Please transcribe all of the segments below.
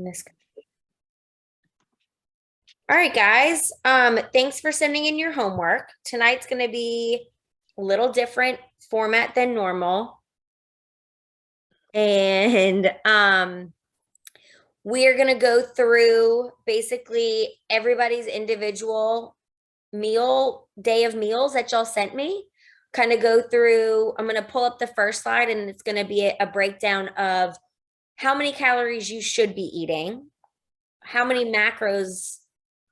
This. All right, guys. Thanks for sending in your homework. Tonight's going to be a little different format than normal. And we're going to go through basically everybody's individual day of meals that y'all sent me. Kind of go through, I'm going to pull up the first slide and it's going to be a breakdown of how many calories you should be eating, how many macros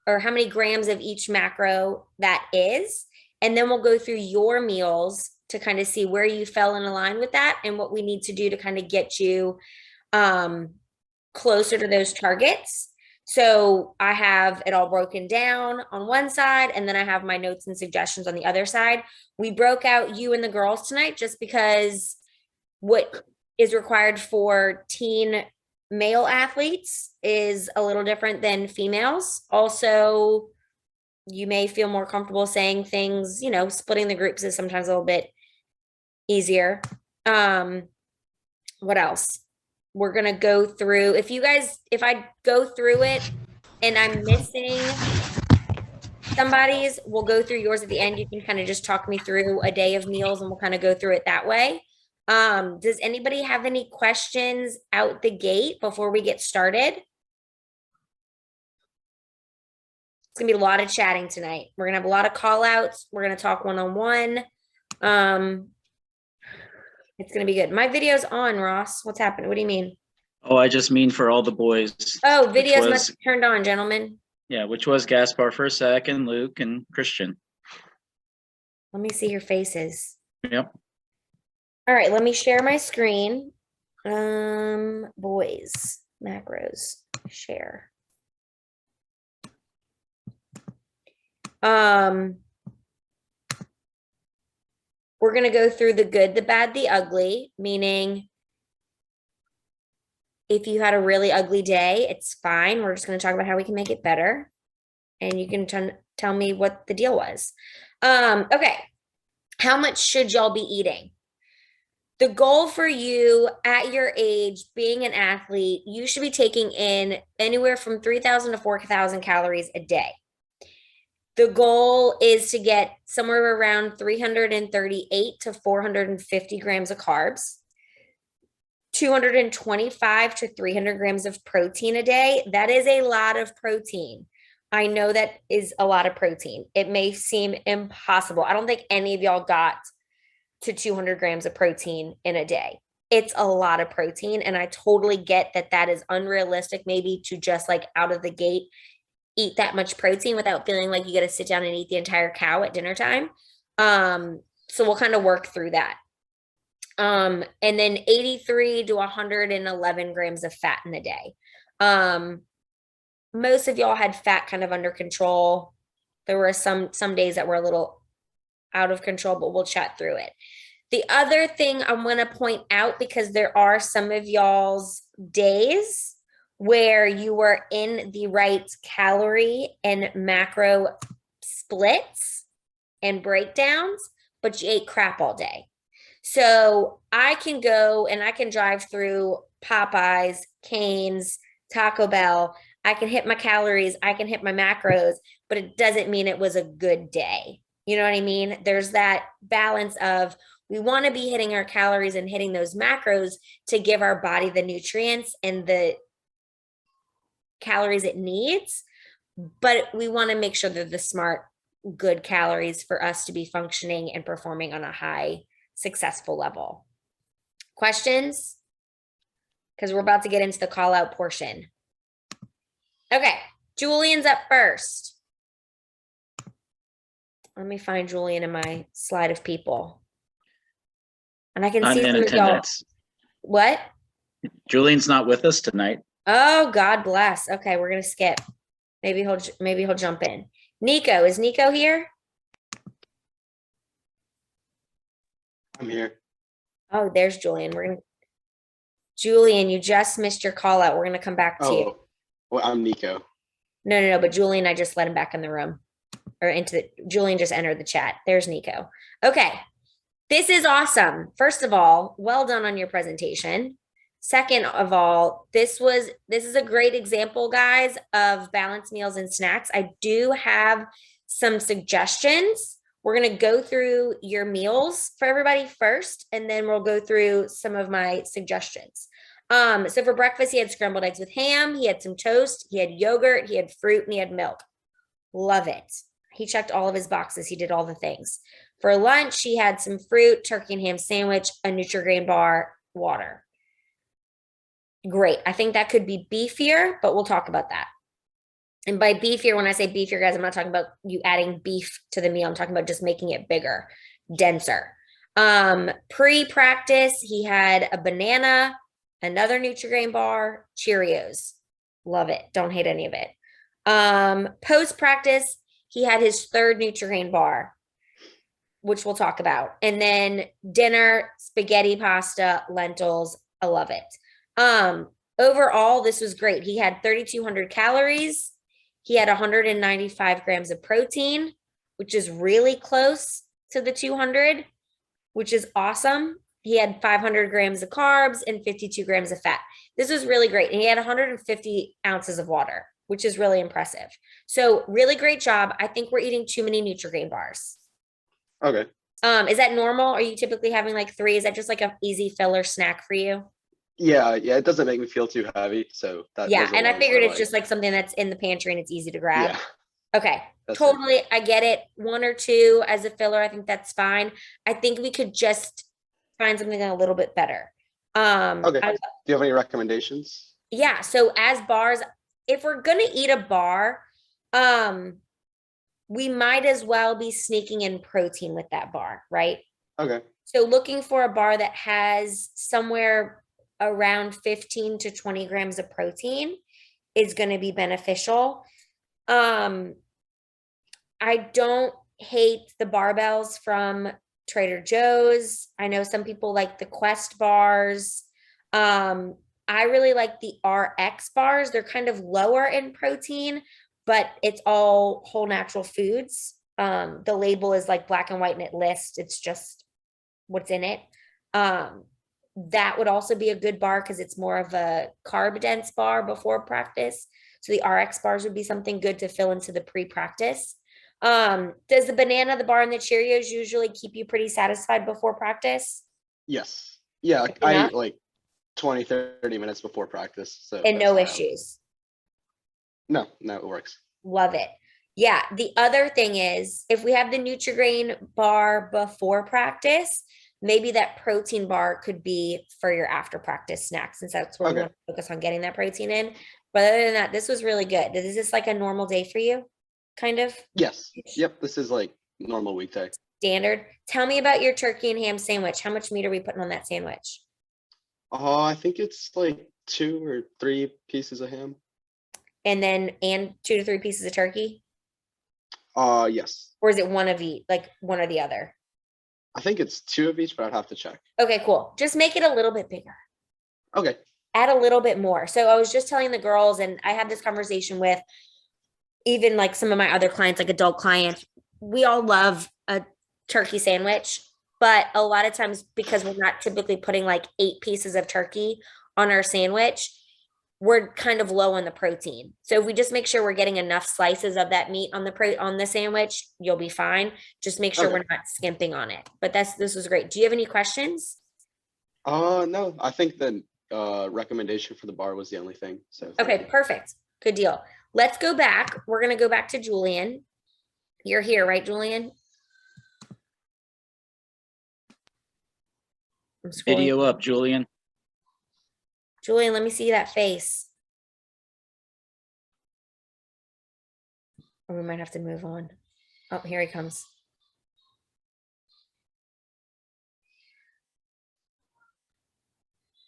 or how many grams of each macro that is. And then we'll go through your meals to kind of see where you fell in line with that and what we need to do to kind of get you closer to those targets. So I have it all broken down on one side, and then I have my notes and suggestions on the other side. We broke out you and the girls tonight just because what is required for teen male athletes is a little different than females. Also, you may feel more comfortable saying things, splitting the groups is sometimes a little bit easier. What else? We're going to go through, if I go through it and I'm missing somebody's, we'll go through yours at the end. You can kind of just talk me through a day of meals and we'll kind of go through it that way. Does anybody have any questions out the gate before we get started? It's gonna be a lot of chatting tonight. We're gonna have a lot of call outs. We're gonna talk one-on-one. It's gonna be good. My video's on, Ross. What's happening? What do you mean? Oh, I just mean for all the boys. Oh, videos must be turned on, gentlemen. Yeah, which was Gaspar for a second, Luke, and Christian. Let me see your faces. Yep. All right, let me share my screen. Boys, macros, share. We're going to go through the good, the bad, the ugly, meaning if you had a really ugly day, it's fine. We're just going to talk about how we can make it better. And you can tell me what the deal was. Okay. How much should y'all be eating? The goal for you at your age, being an athlete, you should be taking in anywhere from 3,000 to 4,000 calories a day. The goal is to get somewhere around 338 to 450 grams of carbs, 225 to 300 grams of protein a day. That is a lot of protein. I know that is a lot of protein. It may seem impossible. I don't think any of y'all got to 200 grams of protein in a day. It's a lot of protein. And I totally get that that is unrealistic, maybe to just like out of the gate, eat that much protein without feeling like you got to sit down and eat the entire cow at dinner time. So we'll kind of work through that. And then 83 to 111 grams of fat in a day. Most of y'all had fat kind of under control. There were some days that were a little out of control, but we'll chat through it. The other thing I'm going to point out, because there are some of y'all's days where you were in the right calorie and macro splits and breakdowns, but you ate crap all day. So I can go and I can drive through Popeyes, Cane's, Taco Bell. I can hit my calories, I can hit my macros, but it doesn't mean it was a good day. You know what I mean? There's that balance of we want to be hitting our calories and hitting those macros to give our body the nutrients and the calories it needs, but we want to make sure they're the smart, good calories for us to be functioning and performing on a high, successful level. Questions? Because we're about to get into the call out portion. Okay, Julian's up first. Let me find Julian in my slide of people. And I can see some of y'all. What? Julian's not with us tonight. Oh, God bless. Okay, we're gonna skip. Maybe he'll jump in. Nico, is Nico here? I'm here. Oh, there's Julian. Julian, you just missed your call out. We're gonna come back to you. Well, I'm Nico. No, but Julian, I just let him back in the room. Julian just entered the chat. There's Nico. Okay. This is awesome. First of all, well done on your presentation. Second of all, this is a great example, guys, of balanced meals and snacks. I do have some suggestions. We're going to go through your meals for everybody first, and then we'll go through some of my suggestions. So for breakfast, he had scrambled eggs with ham, he had some toast, he had yogurt, he had fruit, and he had milk. Love it. He checked all of his boxes. He did all the things. For lunch, he had some fruit, turkey and ham sandwich, a Nutri-Grain bar, water. Great. I think that could be beefier, but we'll talk about that. And by beefier, when I say beefier, guys, I'm not talking about you adding beef to the meal. I'm talking about just making it bigger, denser. Pre-practice, he had a banana, another Nutri-Grain bar, Cheerios. Love it. Don't hate any of it. Post-practice, he had his third Nutri-Grain bar, which we'll talk about. And then dinner, spaghetti, pasta, lentils. I love it. Overall, this was great. He had 3,200 calories. He had 195 grams of protein, which is really close to the 200, which is awesome. He had 500 grams of carbs and 52 grams of fat. This was really great. And he had 150 ounces of water, which is really impressive. So really great job. I think we're eating too many Nutri-Grain bars. Okay. Is that normal? Are you typically having like 3? Is that just like an easy filler snack for you? Yeah, it doesn't make me feel too heavy, so that Yeah, those are and the I ones figured I it's just like something that's in the pantry and it's easy to grab. Yeah, Okay, that's it. totally. I get it. 1 or 2 as a filler, I think that's fine. I think we could just find something a little bit better. Okay. Do you have any recommendations? Yeah, so as bars, if we're gonna eat a bar, we might as well be sneaking in protein with that bar, right? Okay. So looking for a bar that has somewhere around 15 to 20 grams of protein is going to be beneficial. I don't hate the barbells from Trader Joe's. I know some people like the Quest bars. I really like the RX bars. They're kind of lower in protein, but it's all whole natural foods. The label is like black and white and it lists. It's just what's in it. That would also be a good bar because it's more of a carb dense bar before practice. So the RX bars would be something good to fill into the pre-practice. Does the banana, the bar, and the Cheerios usually keep you pretty satisfied before practice? Yes. Yeah, Enough? I eat like 20, 30 minutes before practice. So And that's no how- issues. No, it works. Love it. Yeah. The other thing is if we have the Nutri-Grain bar before practice, maybe that protein bar could be for your after practice snack, since that's where we Okay. want to focus on getting that protein in. But other than that, this was really good. Is this like a normal day for you? Kind of Yes. Yep. This is like normal weekday. standard. Tell me about your turkey and ham sandwich. How much meat are we putting on that sandwich? I think it's like 2 or 3 pieces of ham. And 2 to 3 pieces of turkey? Yes. Or is it one of each, like one or the other? I think it's 2 of each, but I'd have to check. Okay, cool. Just make it a little bit bigger. Okay. Add a little bit more. So I was just telling the girls, and I had this conversation with even like some of my other clients, like adult clients. We all love a turkey sandwich, but a lot of times because we're not typically putting like 8 pieces of turkey on our sandwich, we're kind of low on the protein. So if we just make sure we're getting enough slices of that meat on the sandwich, you'll be fine. Just make sure Okay. we're not skimping on it. But this was great. Do you have any questions? No, I think the recommendation for the bar was the only thing. So thank Okay, you. perfect. Good deal. Let's go back. We're going to go back to Julian. You're here, right, Julian? I'm scrolling. Video up, Julian. Julian, let me see that face. Or we might have to move on. Oh, here he comes.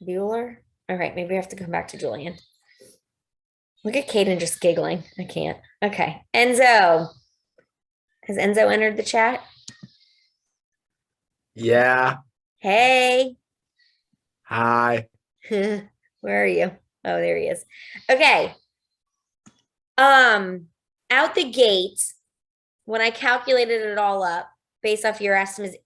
Bueller? All right, maybe we have to come back to Julian. Look at Kaden just giggling. I can't. Okay. Enzo. Has Enzo entered the chat? Yeah. Hey. Hi. Where are you? Oh, there he is. Okay. Out the gate, when I calculated it all up, based off your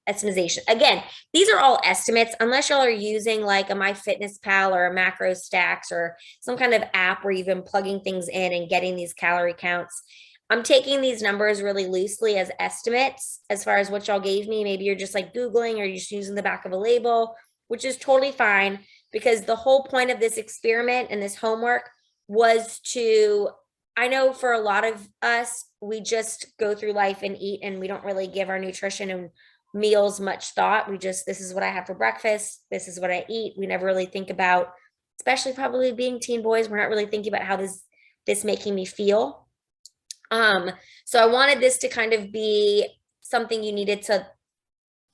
estimation. Again, these are all estimates unless y'all are using like a MyFitnessPal or a Macro Stacks or some kind of app where you've been plugging things in and getting these calorie counts. I'm taking these numbers really loosely as estimates as far as what y'all gave me. Maybe you're just like Googling or you're just using the back of a label, which is totally fine because the whole point of this experiment and this homework was to, I know for a lot of us, we just go through life and eat and we don't really give our nutrition and meals much thought. We just, this is what I have for breakfast. This is what I eat. We never really think about, especially probably being teen boys, we're not really thinking about how this making me feel. So I wanted this to kind of be something you needed to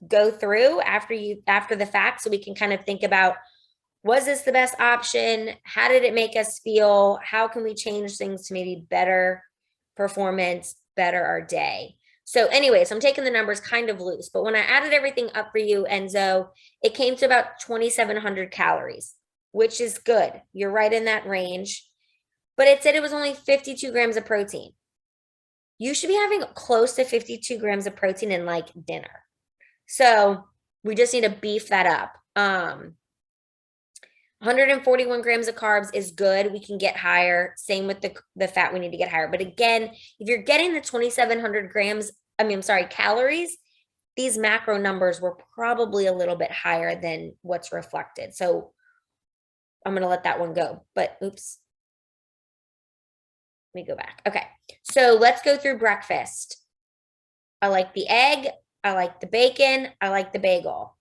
go through after the fact, so we can kind of think about, was this the best option? How did it make us feel? How can we change things to maybe better performance, better our day? So anyways, I'm taking the numbers kind of loose, but when I added everything up for you, Enzo, it came to about 2,700 calories, which is good. You're right in that range, but it said it was only 52 grams of protein. You should be having close to 52 grams of protein in like dinner. So we just need to beef that up. 141 grams of carbs is good. We can get higher. Same with the fat, we need to get higher. But again, if you're getting the 2,700 calories, these macro numbers were probably a little bit higher than what's reflected. So I'm going to let that one go. But oops. Let me go back. Okay. So let's go through breakfast. I like the egg. I like the bacon. I like the bagel.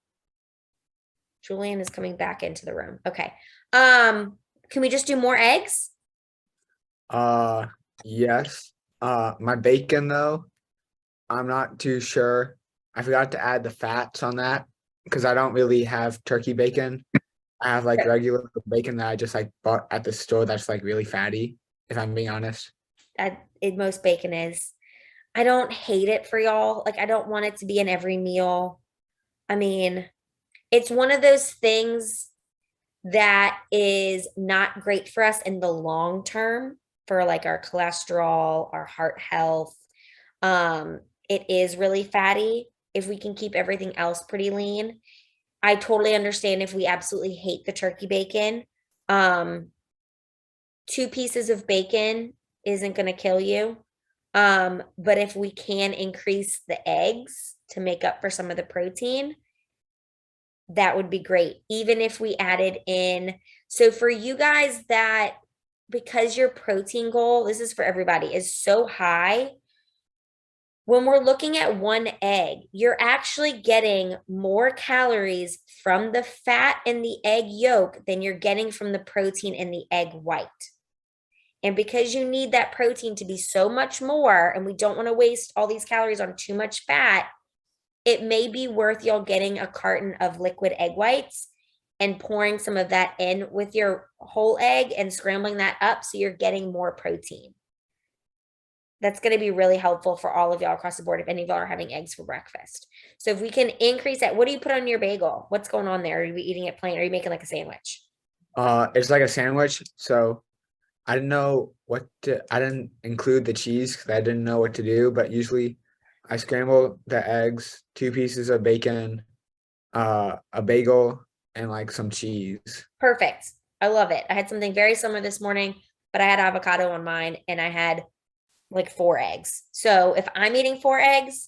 Julian is coming back into the room. Okay. Can we just do more eggs? Yes. My bacon though, I'm not too sure. I forgot to add the fats on that because I don't really have turkey bacon. I have like regular bacon that I just like bought at the store that's like really fatty, if I'm being honest. Most bacon is. I don't hate it for y'all. Like, I don't want it to be in every meal. I mean, it's one of those things that is not great for us in the long term for like our cholesterol, our heart health. It is really fatty. If we can keep everything else pretty lean, I totally understand if we absolutely hate the turkey bacon. 2 pieces of bacon isn't going to kill you. But if we can increase the eggs to make up for some of the protein, that would be great. Even if we added in, so for you guys that, because your protein goal, this is for everybody, is so high, when we're looking at one egg, you're actually getting more calories from the fat in the egg yolk than you're getting from the protein in the egg white. And because you need that protein to be so much more, and we don't want to waste all these calories on too much fat, it may be worth y'all getting a carton of liquid egg whites and pouring some of that in with your whole egg and scrambling that up so you're getting more protein. That's going to be really helpful for all of y'all across the board if any of y'all are having eggs for breakfast. So if we can increase that, what do you put on your bagel? What's going on there? Are you eating it plain? Or are you making like a sandwich? It's like a sandwich, so I didn't know I didn't include the cheese because I didn't know what to do, but usually I scramble the eggs, 2 pieces of bacon, a bagel, and like some cheese. Perfect. I love it. I had something very similar this morning, but I had avocado on mine and I had like 4 eggs. So if I'm eating 4 eggs,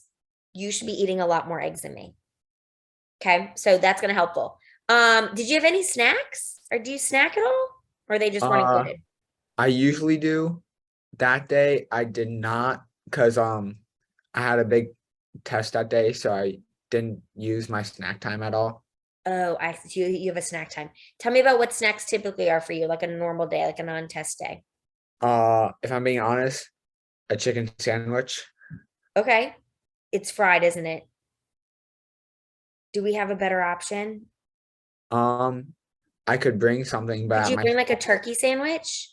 you should be eating a lot more eggs than me. Okay. So that's going to helpful. Did you have any snacks or do you snack at all? Or they just weren't included? I usually do. That day I did not because I had a big test that day, so I didn't use my snack time at all. Oh, you have a snack time. Tell me about what snacks typically are for you, like a normal day, like a non-test day. If I'm being honest, a chicken sandwich. Okay. It's fried, isn't it? Do we have a better option? I could bring something, Could but you bring like a turkey sandwich?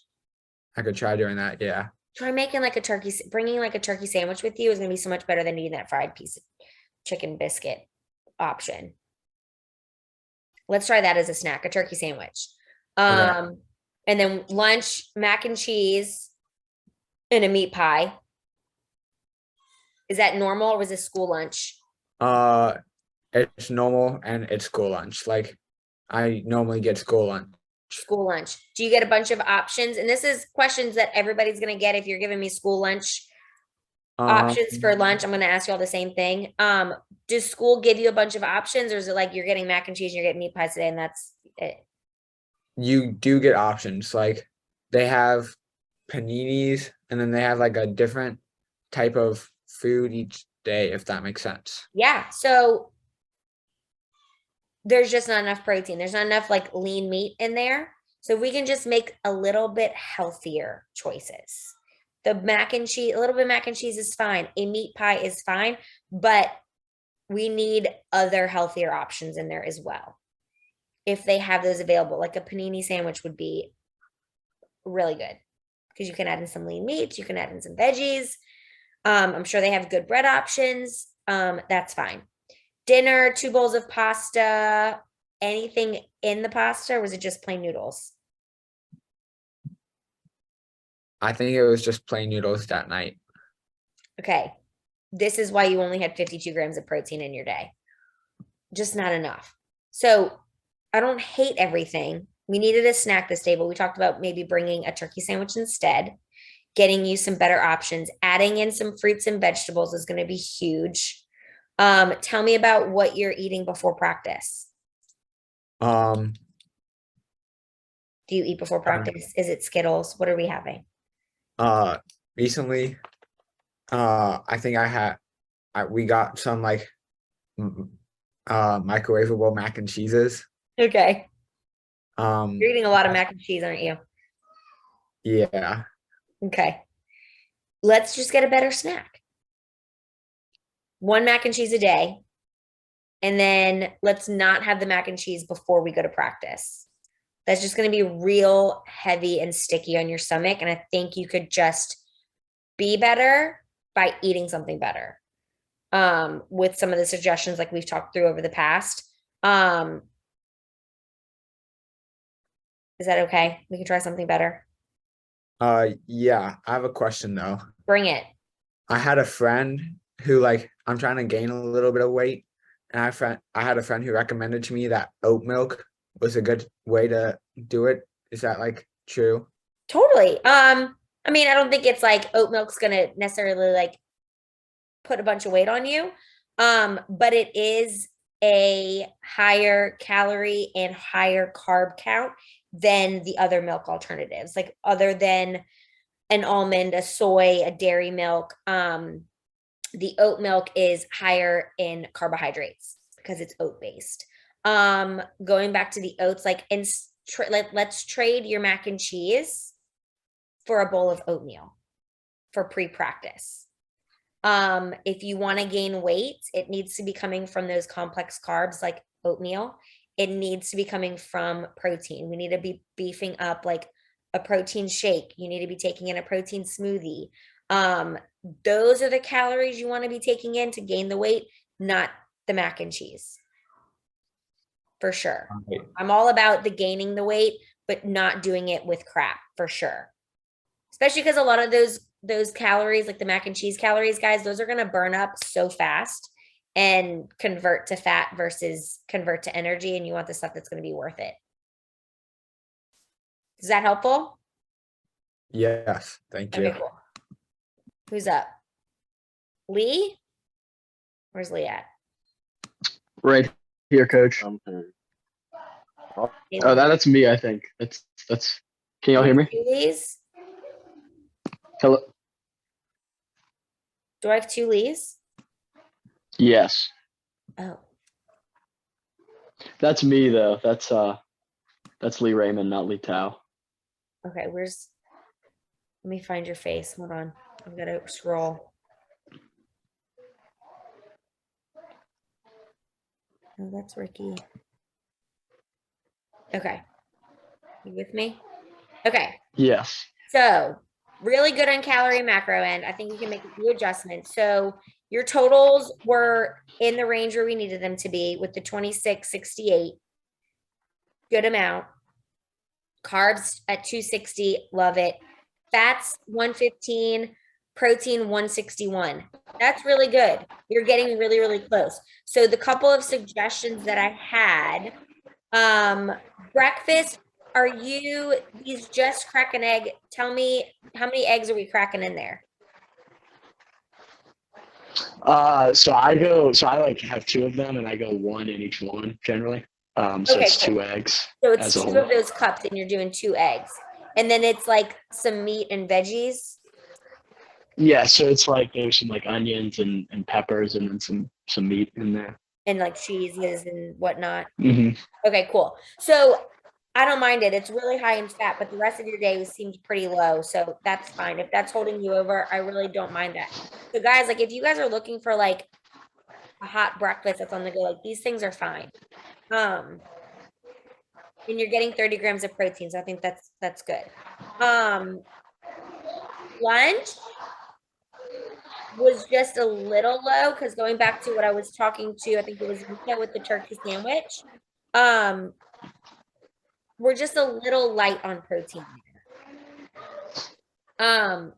I could try doing that. Yeah. Try making like bringing like a turkey sandwich with you is going to be so much better than eating that fried piece of chicken biscuit option. Let's try that as a snack, a turkey sandwich. Okay. And then lunch, mac and cheese and a meat pie. Is that normal or was this school lunch? Uh, it's normal and it's school lunch. Like I normally get school lunch. School lunch. Do you get a bunch of options? And this is questions that everybody's going to get if you're giving me school lunch options for lunch. I'm going to ask you all the same thing. Does school give you a bunch of options, or is it like you're getting mac and cheese and you're getting meat pies today and that's it? You do get options. Like they have paninis and then they have like a different type of food each day, if that makes sense. Yeah. So there's just not enough protein. There's not enough like lean meat in there. So if we can just make a little bit healthier choices. The mac and cheese, a little bit of mac and cheese is fine. A meat pie is fine, but we need other healthier options in there as well. If they have those available, like a panini sandwich would be really good because you can add in some lean meats, you can add in some veggies. I'm sure they have good bread options. That's fine. Dinner, 2 bowls of pasta, anything in the pasta, or was it just plain noodles? I think it was just plain noodles that night. Okay. This is why you only had 52 grams of protein in your day. Just not enough. So I don't hate everything. We needed a snack this day, but we talked about maybe bringing a turkey sandwich instead, getting you some better options. Adding in some fruits and vegetables is going to be huge. Tell me about what you're eating before practice. Um, Do you eat before practice? Is it Skittles? What are we having? Recently, I think we got some like microwavable mac and cheeses. Okay. Um, You're eating a lot of mac and cheese, aren't you? yeah. Okay. Let's just get a better snack. 1 mac and cheese a day. And then let's not have the mac and cheese before we go to practice. That's just going to be real heavy and sticky on your stomach. And I think you could just be better by eating something better. With some of the suggestions like we've talked through over the past. Is that okay? We can try something better. Yeah, I have a question though. Bring it. I had a friend who like I'm trying to gain a little bit of weight, and I had a friend who recommended to me that oat milk was a good way to do it. Is that like true? Totally. I mean, I don't think it's like oat milk's gonna necessarily like put a bunch of weight on you. But it is a higher calorie and higher carb count than the other milk alternatives, like other than an almond, a soy, a dairy milk. The oat milk is higher in carbohydrates because it's oat based. Going back to the oats, like let's trade your mac and cheese for a bowl of oatmeal for pre-practice. If you want to gain weight, it needs to be coming from those complex carbs like oatmeal. It needs to be coming from protein. We need to be beefing up like a protein shake. You need to be taking in a protein smoothie. Those are the calories you want to be taking in to gain the weight, not the mac and cheese. For sure. Right. I'm all about the gaining the weight, but not doing it with crap for sure. Especially because a lot of those calories, like the mac and cheese calories, guys, those are going to burn up so fast and convert to fat versus convert to energy. And you want the stuff that's going to be worth it. Is that helpful? Yes, thank you. Okay, cool. Who's up? Lee? Where's Lee at? Right here, coach. Oh, that's me, I think. That's can y'all hear me? Two Lees? Hello? Do I have 2 Lees? Yes. Oh, That's me though. That's Lee Raymond, not Lee Tao. okay. Let me find your face. Hold on. I've got to scroll. Oh, that's Ricky. Okay. You with me? Okay. Yes. So really good on calorie and macro end. I think we can make a few adjustments. So your totals were in the range where we needed them to be with the 2668. Good amount. Carbs at 260. Love it. Fats 115. protein 161. That's really good. You're getting really, really close. So the couple of suggestions that I had, breakfast, are these just crack an egg? Tell me, how many eggs are we cracking in there? So I like have two of them and I go one in each one generally. So Okay, it's cool. two eggs So it's as a two whole. of those cups and you're doing 2 eggs. And then it's like some meat and veggies. Yeah, so it's like there's some like onions and peppers and then some meat in there. And like cheeses and whatnot. Hmm. Okay, cool. So I don't mind it. It's really high in fat, but the rest of your day seems pretty low. So that's fine. If that's holding you over, I really don't mind that. So guys, like if you guys are looking for like a hot breakfast that's on the go, like these things are fine. And you're getting 30 grams of protein. So I think that's good. Lunch was just a little low because going back to what I was talking to, I think it was Nichole with the turkey sandwich. We're just a little light on protein. An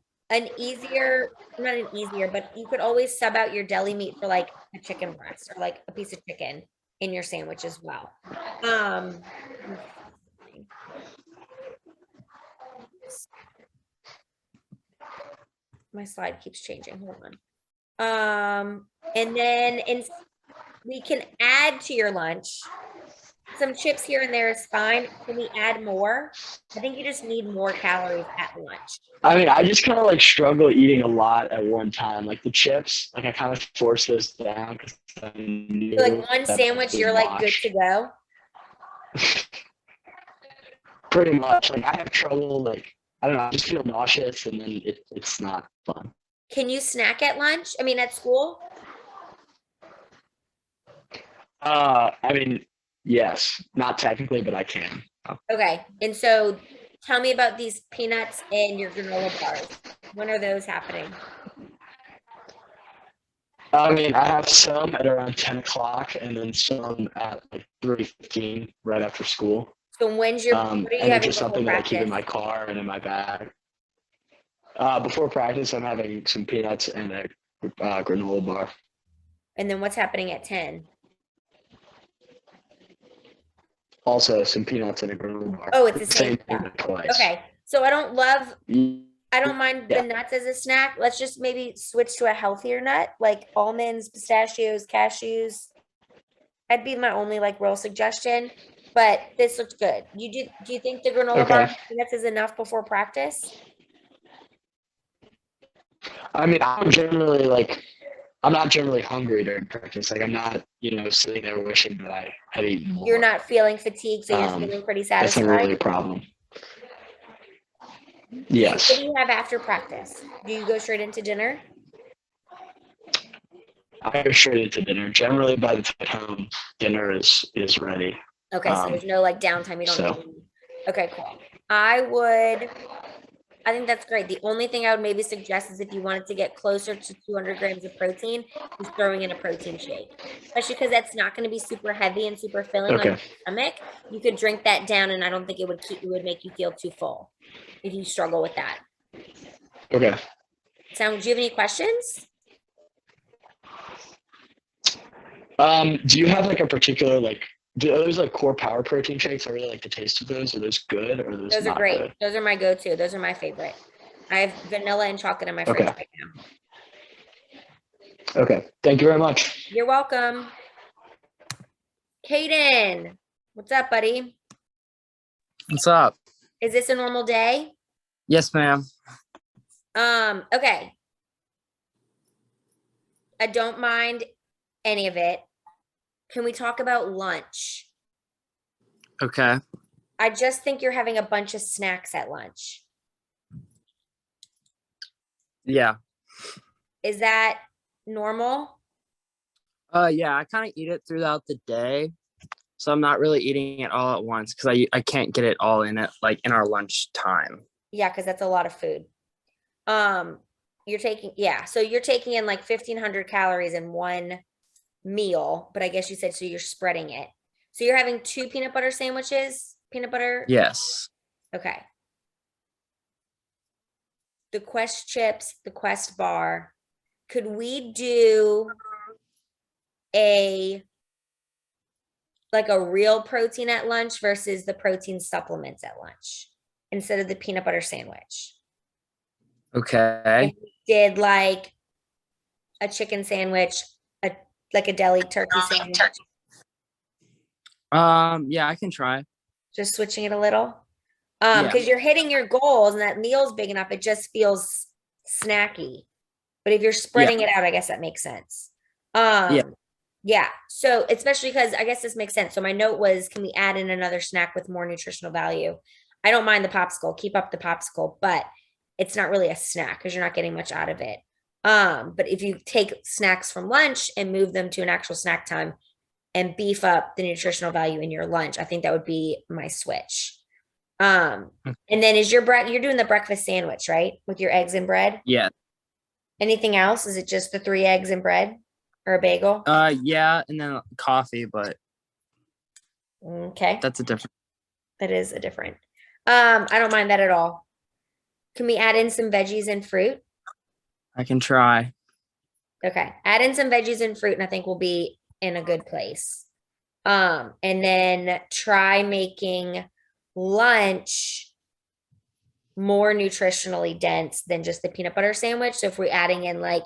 easier, not an easier, but you could always sub out your deli meat for like a chicken breast or like a piece of chicken in your sandwich as well. My slide keeps changing. Hold on. And then we can add to your lunch. Some chips here and there is fine. Can we add more? I think you just need more calories at lunch. I mean, I just kind of like struggle eating a lot at one time. Like the chips, like I kind of force those down because I knew So like one that sandwich, would you're like good wash. to go. Pretty much. Like I have trouble. Like I don't know. I just feel nauseous, and then it's not fun. Can you snack at lunch? I mean, at school? I mean, yes, not technically, but I can. Okay. And so tell me about these peanuts and your granola bars. When are those happening? I mean, I have some at around 10 o'clock, and then some at like 3:15 right after school. So what are you And it's having just before something that I keep in practice? my car and in my bag. Before practice, I'm having some peanuts and a granola bar. And then what's happening at 10? Also, some peanuts and a granola bar. Oh, it's the same thing stuff. twice. Okay. So I don't mind the Yeah. nuts as a snack. Let's just maybe switch to a healthier nut, like almonds, pistachios, cashews. That'd be my only like real suggestion. But this looks good. Do you think the granola bar Okay. and peanuts is enough before practice? I mean, I'm not generally hungry during practice. Like, I'm not, sitting there wishing that I had eaten more. You're not feeling fatigued, so you're feeling pretty That's satisfied. not really a problem. Yes. What do you have after practice? Do you go straight into dinner? I go straight into dinner. Generally, by the time I get home, dinner is ready. Okay, so there's no like downtime. You don't need. Okay, cool. I think that's great. The only thing I would maybe suggest is if you wanted to get closer to 200 grams of protein, is throwing in a protein shake. Especially because that's not going to be super heavy and super filling on your stomach. You could drink that down, and I don't think it would make you feel too full if you struggle with that. Okay. Do you have any questions? Do you have like a particular are those like core power protein shakes? I really like the taste of those. Are those good or are those Those are not great. good? Those are my go-to. Those are my favorite. I have vanilla and chocolate in my fridge right now. Okay. Thank you very much. You're welcome. Caden, what's up, buddy? What's up? Is this a normal day? Yes, ma'am. Okay. I don't mind any of it. Can we talk about lunch? Okay. I just think you're having a bunch of snacks at lunch. Yeah. Is that normal? Yeah, I kind of eat it throughout the day. So I'm not really eating it all at once because I can't get it all in it like in our lunch time. Yeah, because that's a lot of food. So you're taking in like 1,500 calories in one meal, but I guess you said so you're spreading it. So you're having 2 peanut butter sandwiches, peanut butter? Yes. Okay. the Quest chips, the Quest bar. Could we do a real protein at lunch versus the protein supplements at lunch instead of the peanut butter sandwich? Okay. If we did like a chicken sandwich, like a deli turkey sandwich, Yeah, I can try. just switching it a little. Yeah. Because you're hitting your goals and that meal's big enough, it just feels snacky. But if you're spreading it out, I guess that makes sense. Yeah. Yeah. So especially because I guess this makes sense. So my note was, can we add in another snack with more nutritional value? I don't mind the popsicle. Keep up the popsicle, but it's not really a snack because you're not getting much out of it. But if you take snacks from lunch and move them to an actual snack time and beef up the nutritional value in your lunch, I think that would be my switch. And then you're doing the breakfast sandwich, right? With your eggs and bread. Yeah. Anything else? Is it just the 3 eggs and bread or a bagel? Yeah, and then coffee, but Okay. that's a different. That is a different. I don't mind that at all. Can we add in some veggies and fruit? I can try. Okay. Add in some veggies and fruit, and I think we'll be in a good place. And then try making lunch more nutritionally dense than just the peanut butter sandwich. So if we're adding in like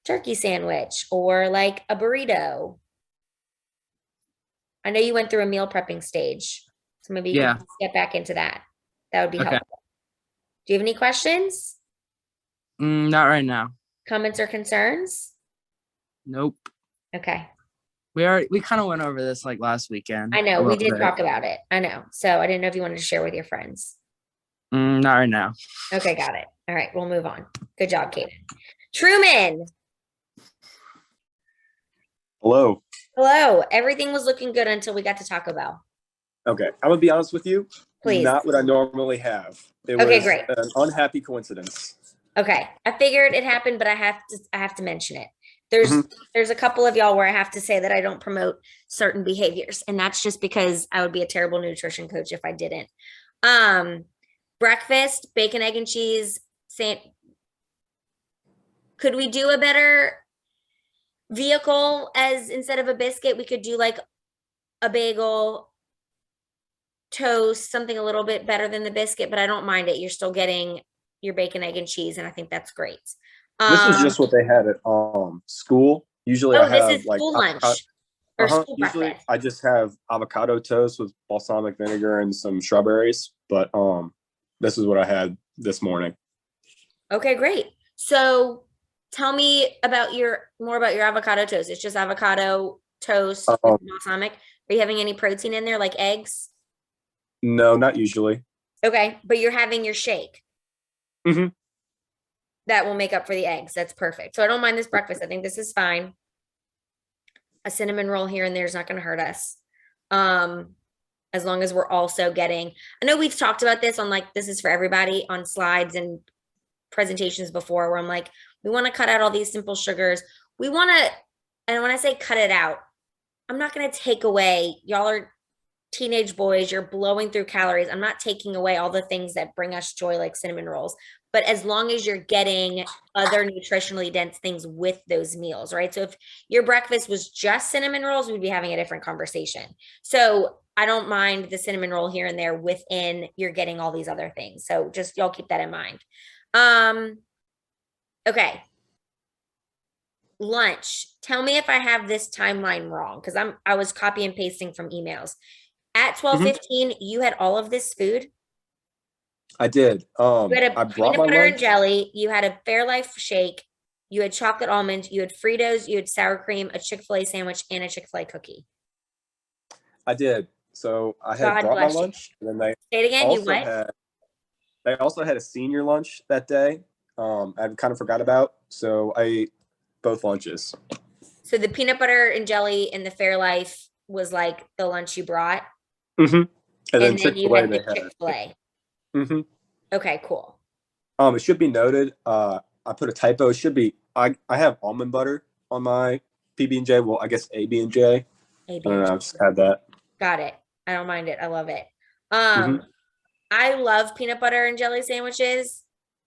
turkey sandwich or like a burrito. I know you went through a meal prepping stage, so maybe you Yeah. can get back into that. That would be Okay. helpful. Do you have any questions, Not right now. comments, or concerns? Nope. Okay. We kind of went over this like last weekend. I know a we little did bit. talk about it. I know. So I didn't know if you wanted to share with your friends. Not right now. Okay, got it. All right, we'll move on. Good job, Kaden. Truman, Hello. hello. Everything was looking good until we got to Taco Bell. Okay, I'm gonna be honest with you. Please. Not what I normally have. It Okay, was great. an unhappy coincidence. Okay, I figured it happened, but I have to mention it. There's a couple of y'all where I have to say that I don't promote certain behaviors, and that's just because I would be a terrible nutrition coach if I didn't. Breakfast, bacon, egg, and cheese. Could we do a better vehicle as instead of a biscuit, we could do like a bagel, toast, something a little bit better than the biscuit, but I don't mind it. You're still getting your bacon, egg, and cheese, and I think that's great. This is just what they had at school. Usually I this have is like school lunch or school usually breakfast. I just have avocado toast with balsamic vinegar and some strawberries, but this is what I had this morning. Okay, great. So tell me more about your avocado toast. It's just avocado toast with balsamic. Are you having any protein in there like eggs? No, not usually. Okay, but you're having your shake. Mhm. That will make up for the eggs. That's perfect. So I don't mind this breakfast. I think this is fine. A cinnamon roll here and there is not going to hurt us. As long as we're also getting, I know we've talked about this on like, this is for everybody on slides and presentations before where I'm like, we want to cut out all these simple sugars. We want to, and when I say cut it out, I'm not going to take away, y'all are teenage boys, you're blowing through calories. I'm not taking away all the things that bring us joy like cinnamon rolls, but as long as you're getting other nutritionally dense things with those meals, right? So if your breakfast was just cinnamon rolls, we'd be having a different conversation. So I don't mind the cinnamon roll here and there within you're getting all these other things. So just y'all keep that in mind. Okay. Lunch. Tell me if I have this timeline wrong because I was copy and pasting from emails. At 12:15, you had all of this food. I did. You had I a brought peanut my butter and lunch. jelly. You had a Fairlife shake. You had chocolate almond. You had Fritos. You had sour cream, a Chick-fil-A sandwich, and a Chick-fil-A cookie. I did. So I had God brought my bless you. lunch, and then Say it again. You what? they also had a senior lunch that day. I kind of forgot about, so I ate both lunches. So the peanut butter and jelly and the Fairlife was like the lunch you brought, Mm-hmm. And then and then you Chick-fil-A had they the had. Chick-fil-A. Mm-hmm. Okay, cool. It should be noted. I put a typo. It should be. I have almond butter on my PB&J. Well, I guess AB&J. I don't know. I just had that. Got it. I don't mind it. I love it. Mhm. I love peanut butter and jelly sandwiches.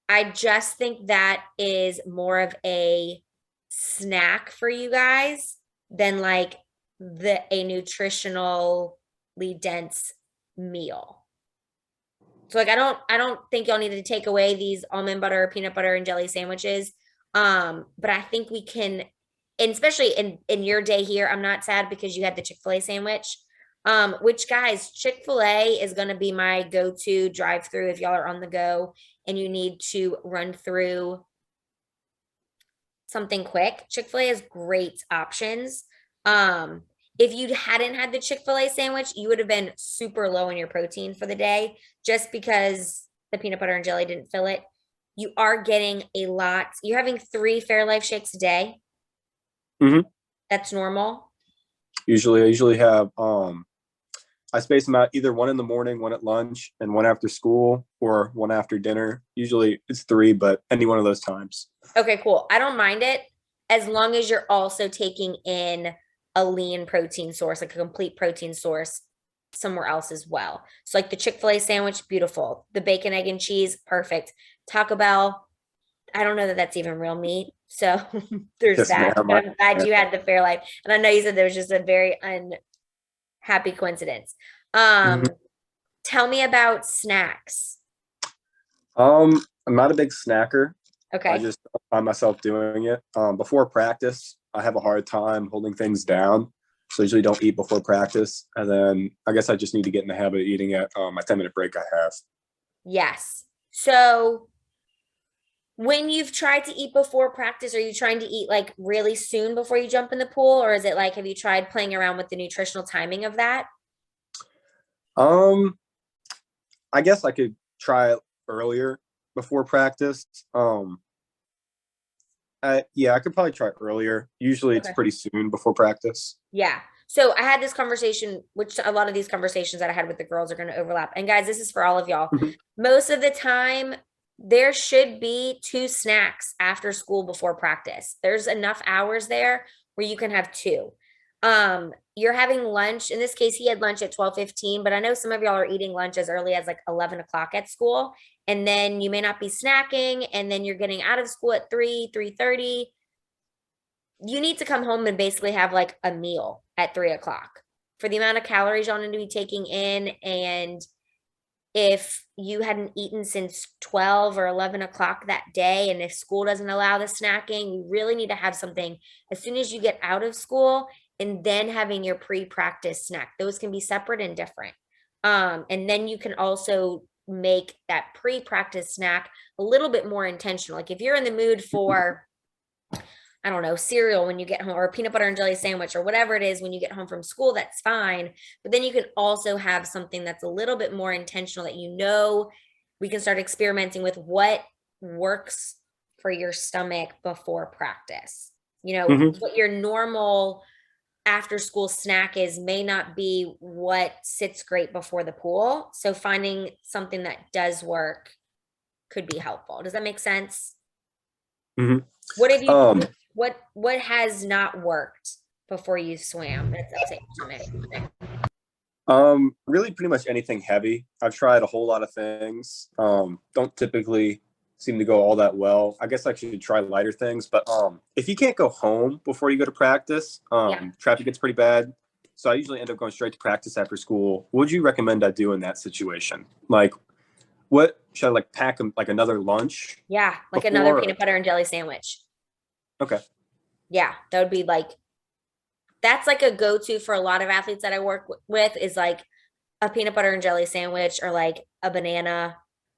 I just think that is more of a snack for you guys than like a nutritionally dense meal. So like I don't think y'all need to take away these almond butter, peanut butter, and jelly sandwiches. But I think we can, and especially in your day here, I'm not sad because you had the Chick-fil-A sandwich. Which guys, Chick-fil-A is gonna be my go-to drive-through if y'all are on the go and you need to run through something quick. Chick-fil-A has great options. If you hadn't had the Chick-fil-A sandwich, you would have been super low in your protein for the day just because the peanut butter and jelly didn't fill it. You are getting a lot. You're having 3 Fairlife shakes a day. Mhm. That's normal. I usually have I space them out either one in the morning, one at lunch, and one after school, or one after dinner. Usually it's 3, but any one of those times. Okay, cool. I don't mind it as long as you're also taking in a lean protein source, like a complete protein source somewhere else as well. So like the Chick-fil-A sandwich, beautiful. The bacon, egg, and cheese, perfect. Taco Bell, I don't know that that's even real meat. So there's Yes, that. ma'am. But I'm glad you had the Fairlife. And I know you said there was just a very unhappy coincidence. Tell me about snacks. I'm not a big snacker. I Okay. just find myself doing it. Before practice, I have a hard time holding things down. So I usually don't eat before practice. And then I guess I just need to get in the habit of eating at my 10-minute break I have. Yes. So when you've tried to eat before practice, are you trying to eat like really soon before you jump in the pool? Or is it like, have you tried playing around with the nutritional timing of that? I guess I could try it earlier before practice. Yeah, I could probably try earlier. Usually it's Okay. pretty soon before practice. Yeah. So I had this conversation, which a lot of these conversations that I had with the girls are going to overlap. And guys, this is for all of y'all. Mhm. Most of the time, there should be 2 snacks after school before practice. There's enough hours there where you can have 2. You're having lunch. In this case, he had lunch at 12:15, but I know some of y'all are eating lunch as early as like 11 o'clock at school. And then you may not be snacking, and then you're getting out of school at 3:30. You need to come home and basically have like a meal at 3 o'clock for the amount of calories y'all need to be taking in. And if you hadn't eaten since 12 or 11 o'clock that day, and if school doesn't allow the snacking, you really need to have something as soon as you get out of school, and then having your pre-practice snack. Those can be separate and different. And then you can also make that pre-practice snack a little bit more intentional. Like if you're in the mood for, I don't know, cereal when you get home, or a peanut butter and jelly sandwich, or whatever it is when you get home from school, that's fine. But then you can also have something that's a little bit more intentional that we can start experimenting with what works for your stomach before practice. Mhm. What your normal after school snack is may not be what sits great before the pool. So finding something that does work could be helpful. Does that make sense? Mhm. What have you Um, what has not worked before you swam? That's it for me. Really pretty much anything heavy. I've tried a whole lot of things. Don't typically seem to go all that well. I guess I should try lighter things, but if you can't go home before you go to practice, Yeah. traffic gets pretty bad. So I usually end up going straight to practice after school. What would you recommend I do in that situation? Like, what should I like pack like another lunch? Yeah, like Before another or- peanut butter and jelly sandwich. Okay. Yeah, that would be like, that's like a go-to for a lot of athletes that I work with, is like a peanut butter and jelly sandwich, or like a banana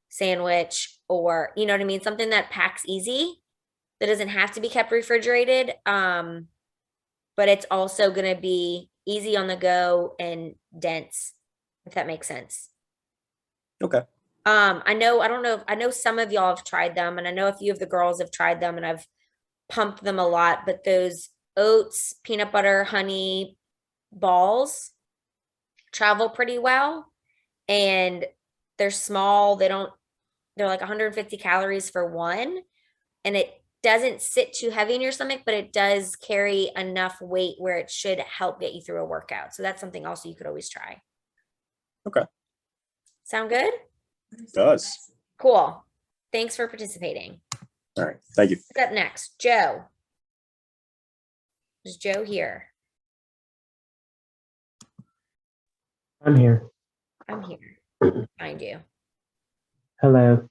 sandwich, or you know what I mean? Something that packs easy, that doesn't have to be kept refrigerated. But it's also going to be easy on the go and dense, if that makes sense. Okay. I know some of y'all have tried them, and I know a few of the girls have tried them, and I've pumped them a lot, but those oats, peanut butter, honey balls travel pretty well, and they're small. They're like 150 calories for one, and it doesn't sit too heavy in your stomach, but it does carry enough weight where it should help get you through a workout. So that's something also you could always try. Okay. Sound good? It does. Cool. Thanks for participating. All right. Thank you. Who's up next? Joe. Is Joe here? I'm here. I'm here. Find you. Hello.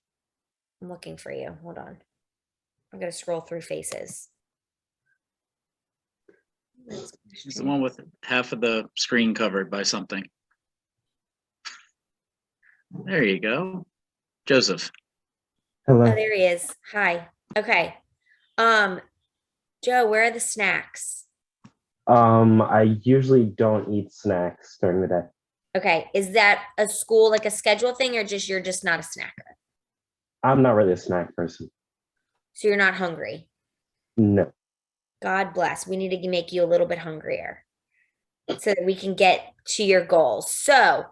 I'm looking for you. Hold on. I'm gonna scroll through faces. It's the one with half of the screen covered by something. There you go. Joseph. Hello. Oh, there he is. Hi. Okay. Joe, where are the snacks? I usually don't eat snacks during the day. Okay. Is that a school, like a schedule thing, or just you're just not a snacker? I'm not really a snack person. So you're not hungry. No. God bless. We need to make you a little bit hungrier so that we can get to your goals. So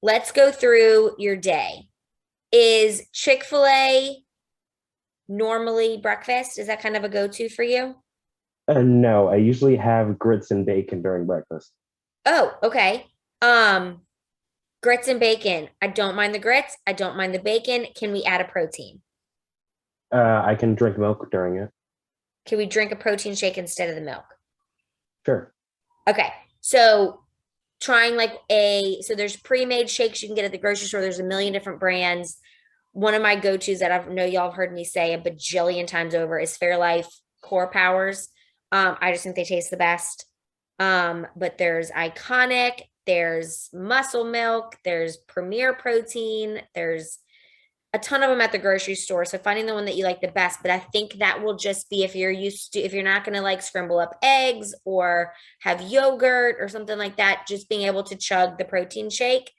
let's go through your day. Is Chick-fil-A normally breakfast? Is that kind of a go-to for you? No, I usually have grits and bacon during breakfast. Oh, okay. Grits and bacon. I don't mind the grits. I don't mind the bacon. Can we add a protein? I can drink milk during it. Can we drink a protein shake instead of the milk? Sure. Okay. So trying so there's pre-made shakes you can get at the grocery store. There's a million different brands. One of my go-tos that I know y'all have heard me say a bajillion times over is Fairlife Core Powers. I just think they taste the best. But there's Iconic, there's Muscle Milk, there's Premier Protein, there's a ton of them at the grocery store. So finding the one that you like the best, but I think that will just be if you're not going to like scramble up eggs or have yogurt or something like that, just being able to chug the protein shake,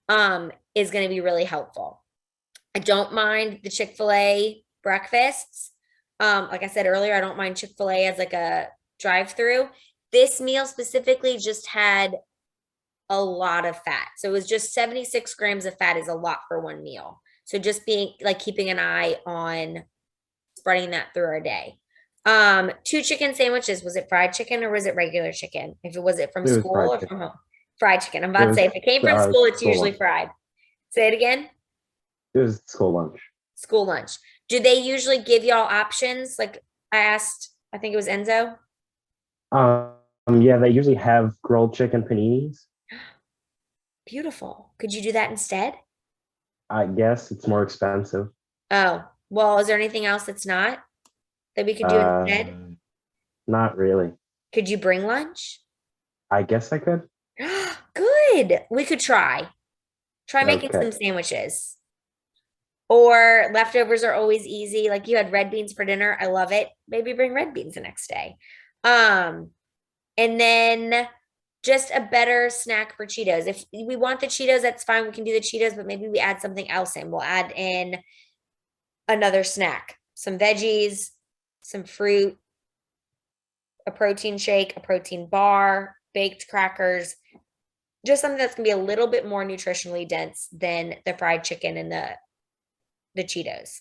is going to be really helpful. I don't mind the Chick-fil-A breakfasts. Like I said earlier, I don't mind Chick-fil-A as like a drive-through. This meal specifically just had a lot of fat. So it was just 76 grams of fat is a lot for one meal. So just keeping an eye on spreading that through our day. 2 chicken sandwiches. Was it fried chicken or was it regular chicken? If it was from It was school fried or chicken. from home? Fried chicken. I'm about to say if it came from It school, was it's usually lunch. fried. Say it again. It was school lunch. School lunch. Do they usually give y'all options? Like I asked, I think it was Enzo. Yeah, they usually have grilled chicken paninis. Beautiful. Could you do that instead? I guess it's more expensive. Oh, well, is there anything else that's not that we could do instead? Not really. Could you bring lunch? I guess I could. Good. We could try. Try making Okay. some sandwiches. Or leftovers are always easy. Like you had red beans for dinner. I love it. Maybe bring red beans the next day. And then just a better snack for Cheetos. If we want the Cheetos, that's fine. We can do the Cheetos, but maybe we add something else in. We'll add in another snack, some veggies, some fruit, a protein shake, a protein bar, baked crackers, just something that's gonna be a little bit more nutritionally dense than the fried chicken and the Cheetos.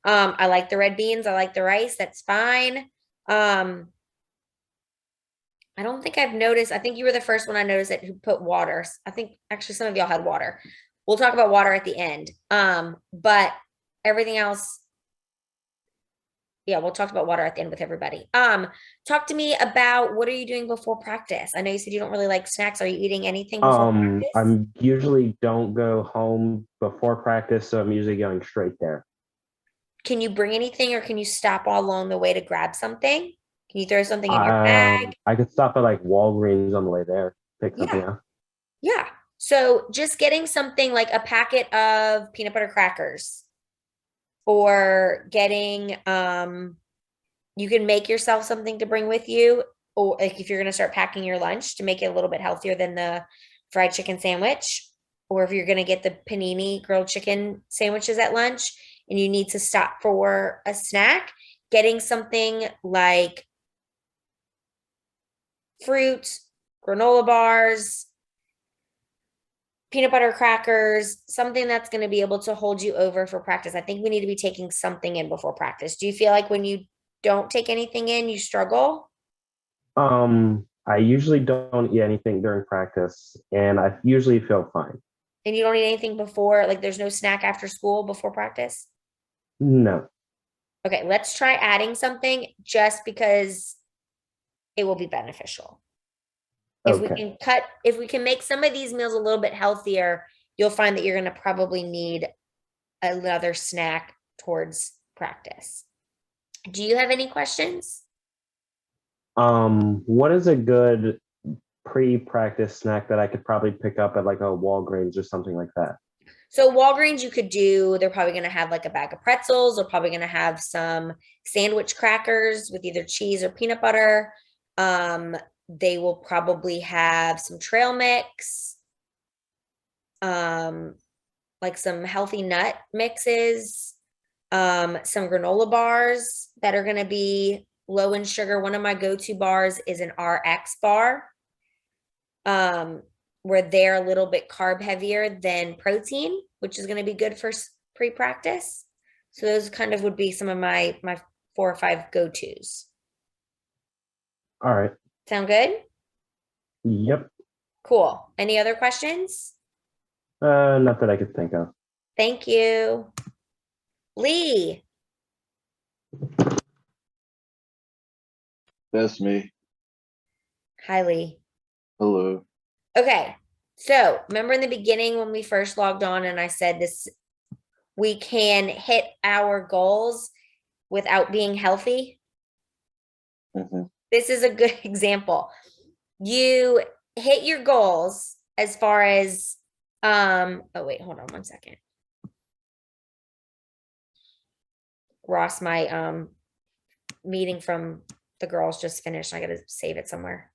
I like the red beans. I like the rice. That's fine. I don't think I've noticed. I think you were the first one I noticed that who put water. I think actually some of y'all had water. We'll talk about water at the end. But everything else, yeah, we'll talk about water at the end with everybody. Talk to me about what are you doing before practice? I know you said you don't really like snacks. Are you eating anything before practice? I'm usually don't go home before practice, so I'm usually going straight there. Can you bring anything or can you stop all along the way to grab something? Can you throw something in your bag? I could stop at like Walgreens on the way there, pick something up. Yeah. So just getting something like a packet of peanut butter crackers or getting, you can make yourself something to bring with you. Or like if you're going to start packing your lunch to make it a little bit healthier than the fried chicken sandwich, or if you're going to get the panini grilled chicken sandwiches at lunch and you need to stop for a snack, getting something like fruit, granola bars, peanut butter crackers, something that's going to be able to hold you over for practice. I think we need to be taking something in before practice. Do you feel like when you don't take anything in, you struggle? I usually don't eat anything during practice, and I usually feel fine. And you don't eat anything before, like there's no snack after school before practice? No. Okay, let's try adding something just because it will be beneficial. If we Okay. if we can make some of these meals a little bit healthier, you'll find that you're going to probably need another snack towards practice. Do you have any questions? What is a good pre-practice snack that I could probably pick up at like a Walgreens or something like that? So Walgreens, you could do, they're probably going to have like a bag of pretzels. They're probably going to have some sandwich crackers with either cheese or peanut butter. They will probably have some trail mix, like some healthy nut mixes, some granola bars that are going to be low in sugar. One of my go-to bars is an RX bar, where they're a little bit carb heavier than protein, which is going to be good for pre-practice. So those kind of would be some of my 4 or 5 go-tos. All right. Sound good? Yep. Cool. Any other questions? Not that I could think of. Thank you. Lee. That's me. Hi, Lee. Hello. Okay. So remember in the beginning when we first logged on and I said this, we can hit our goals without being healthy. Mhm. This is a good example. You hit your goals as far as, oh wait, hold on one second. Ross, my meeting from the girls just finished. I gotta save it somewhere.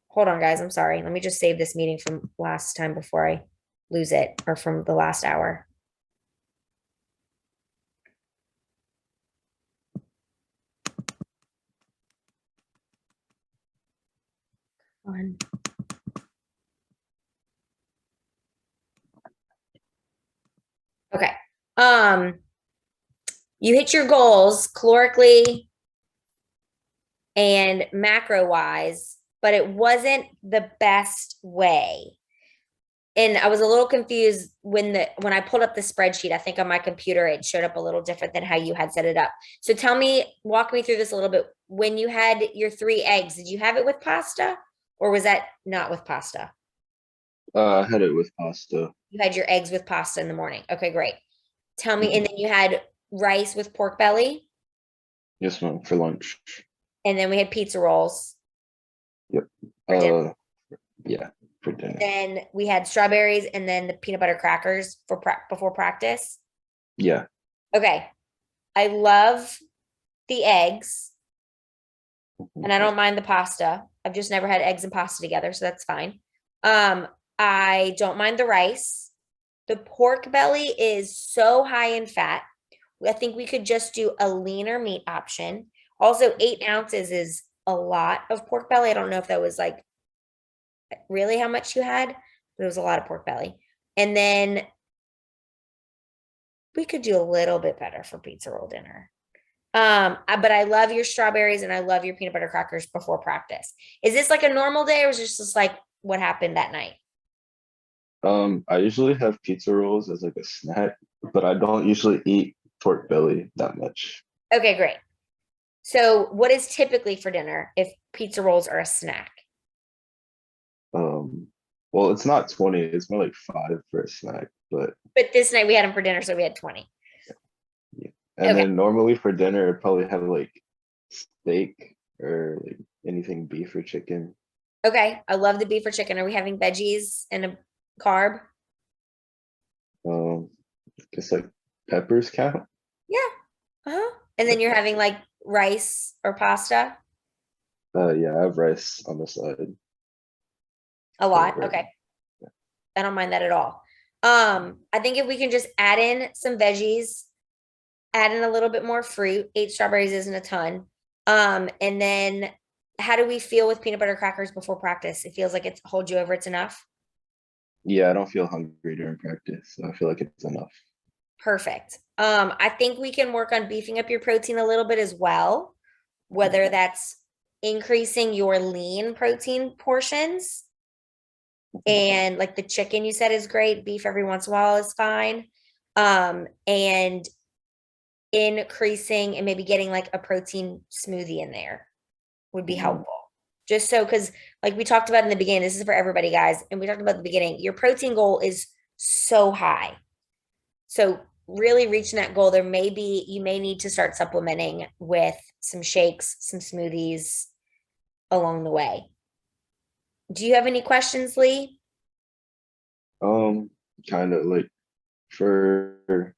Hold on, guys. I'm sorry. Let me just save this meeting from last time before I lose it, or from the last hour. On. Okay. You hit your goals calorically and macro wise, but it wasn't the best way. And I was a little confused when I pulled up the spreadsheet. I think on my computer it showed up a little different than how you had set it up. So walk me through this a little bit. When you had your 3 eggs, did you have it with pasta or was that not with pasta? I had it with pasta. You had your eggs with pasta in the morning. Okay, great. Tell me, and then you had rice with pork belly, Yes, ma'am, for lunch. and then we had pizza rolls. Yep. For dinner. Yeah, for dinner. Then we had strawberries and then the peanut butter crackers before practice. Yeah. Okay. I love the eggs Mhm. and I don't mind the pasta. I've just never had eggs and pasta together, so that's fine. I don't mind the rice. The pork belly is so high in fat. I think we could just do a leaner meat option. Also, 8 ounces is a lot of pork belly. I don't know if that was like really how much you had, but it was a lot of pork belly. And then we could do a little bit better for pizza roll dinner. But I love your strawberries and I love your peanut butter crackers before practice. Is this like a normal day or is this just like what happened that night? I usually have pizza rolls as like a snack, but I don't usually eat pork belly that much. Okay, great. So what is typically for dinner if pizza rolls are a snack? Well, it's not 20, it's more like 5 for a snack, but this night we had them for dinner, so we had 20. and Okay. then normally for dinner I'd probably have like steak or like anything beef or chicken. Okay, I love the beef or chicken. Are we having veggies and a carb? Just like peppers count. Yeah. Uh-huh. And then you're having like rice or pasta? Yeah, I have rice on the side. A lot. Right. Okay. I don't mind that at all. I think if we can just add in some veggies, add in a little bit more fruit, 8 strawberries isn't a ton. And then how do we feel with peanut butter crackers before practice? It feels like it holds you over, it's enough. Yeah, I don't feel hungry during practice, so I feel like it's enough. Perfect. I think we can work on beefing up your protein a little bit as well, whether that's increasing your lean protein portions And like the chicken you said is great. Beef every once in a while is fine. And increasing and maybe getting like a protein smoothie in there would be helpful. Just so, because like we talked about in the beginning, this is for everybody, guys. And we talked about at the beginning, your protein goal is so high. So really reaching that goal, you may need to start supplementing with some shakes, some smoothies along the way. Do you have any questions, Lee? Kind of like for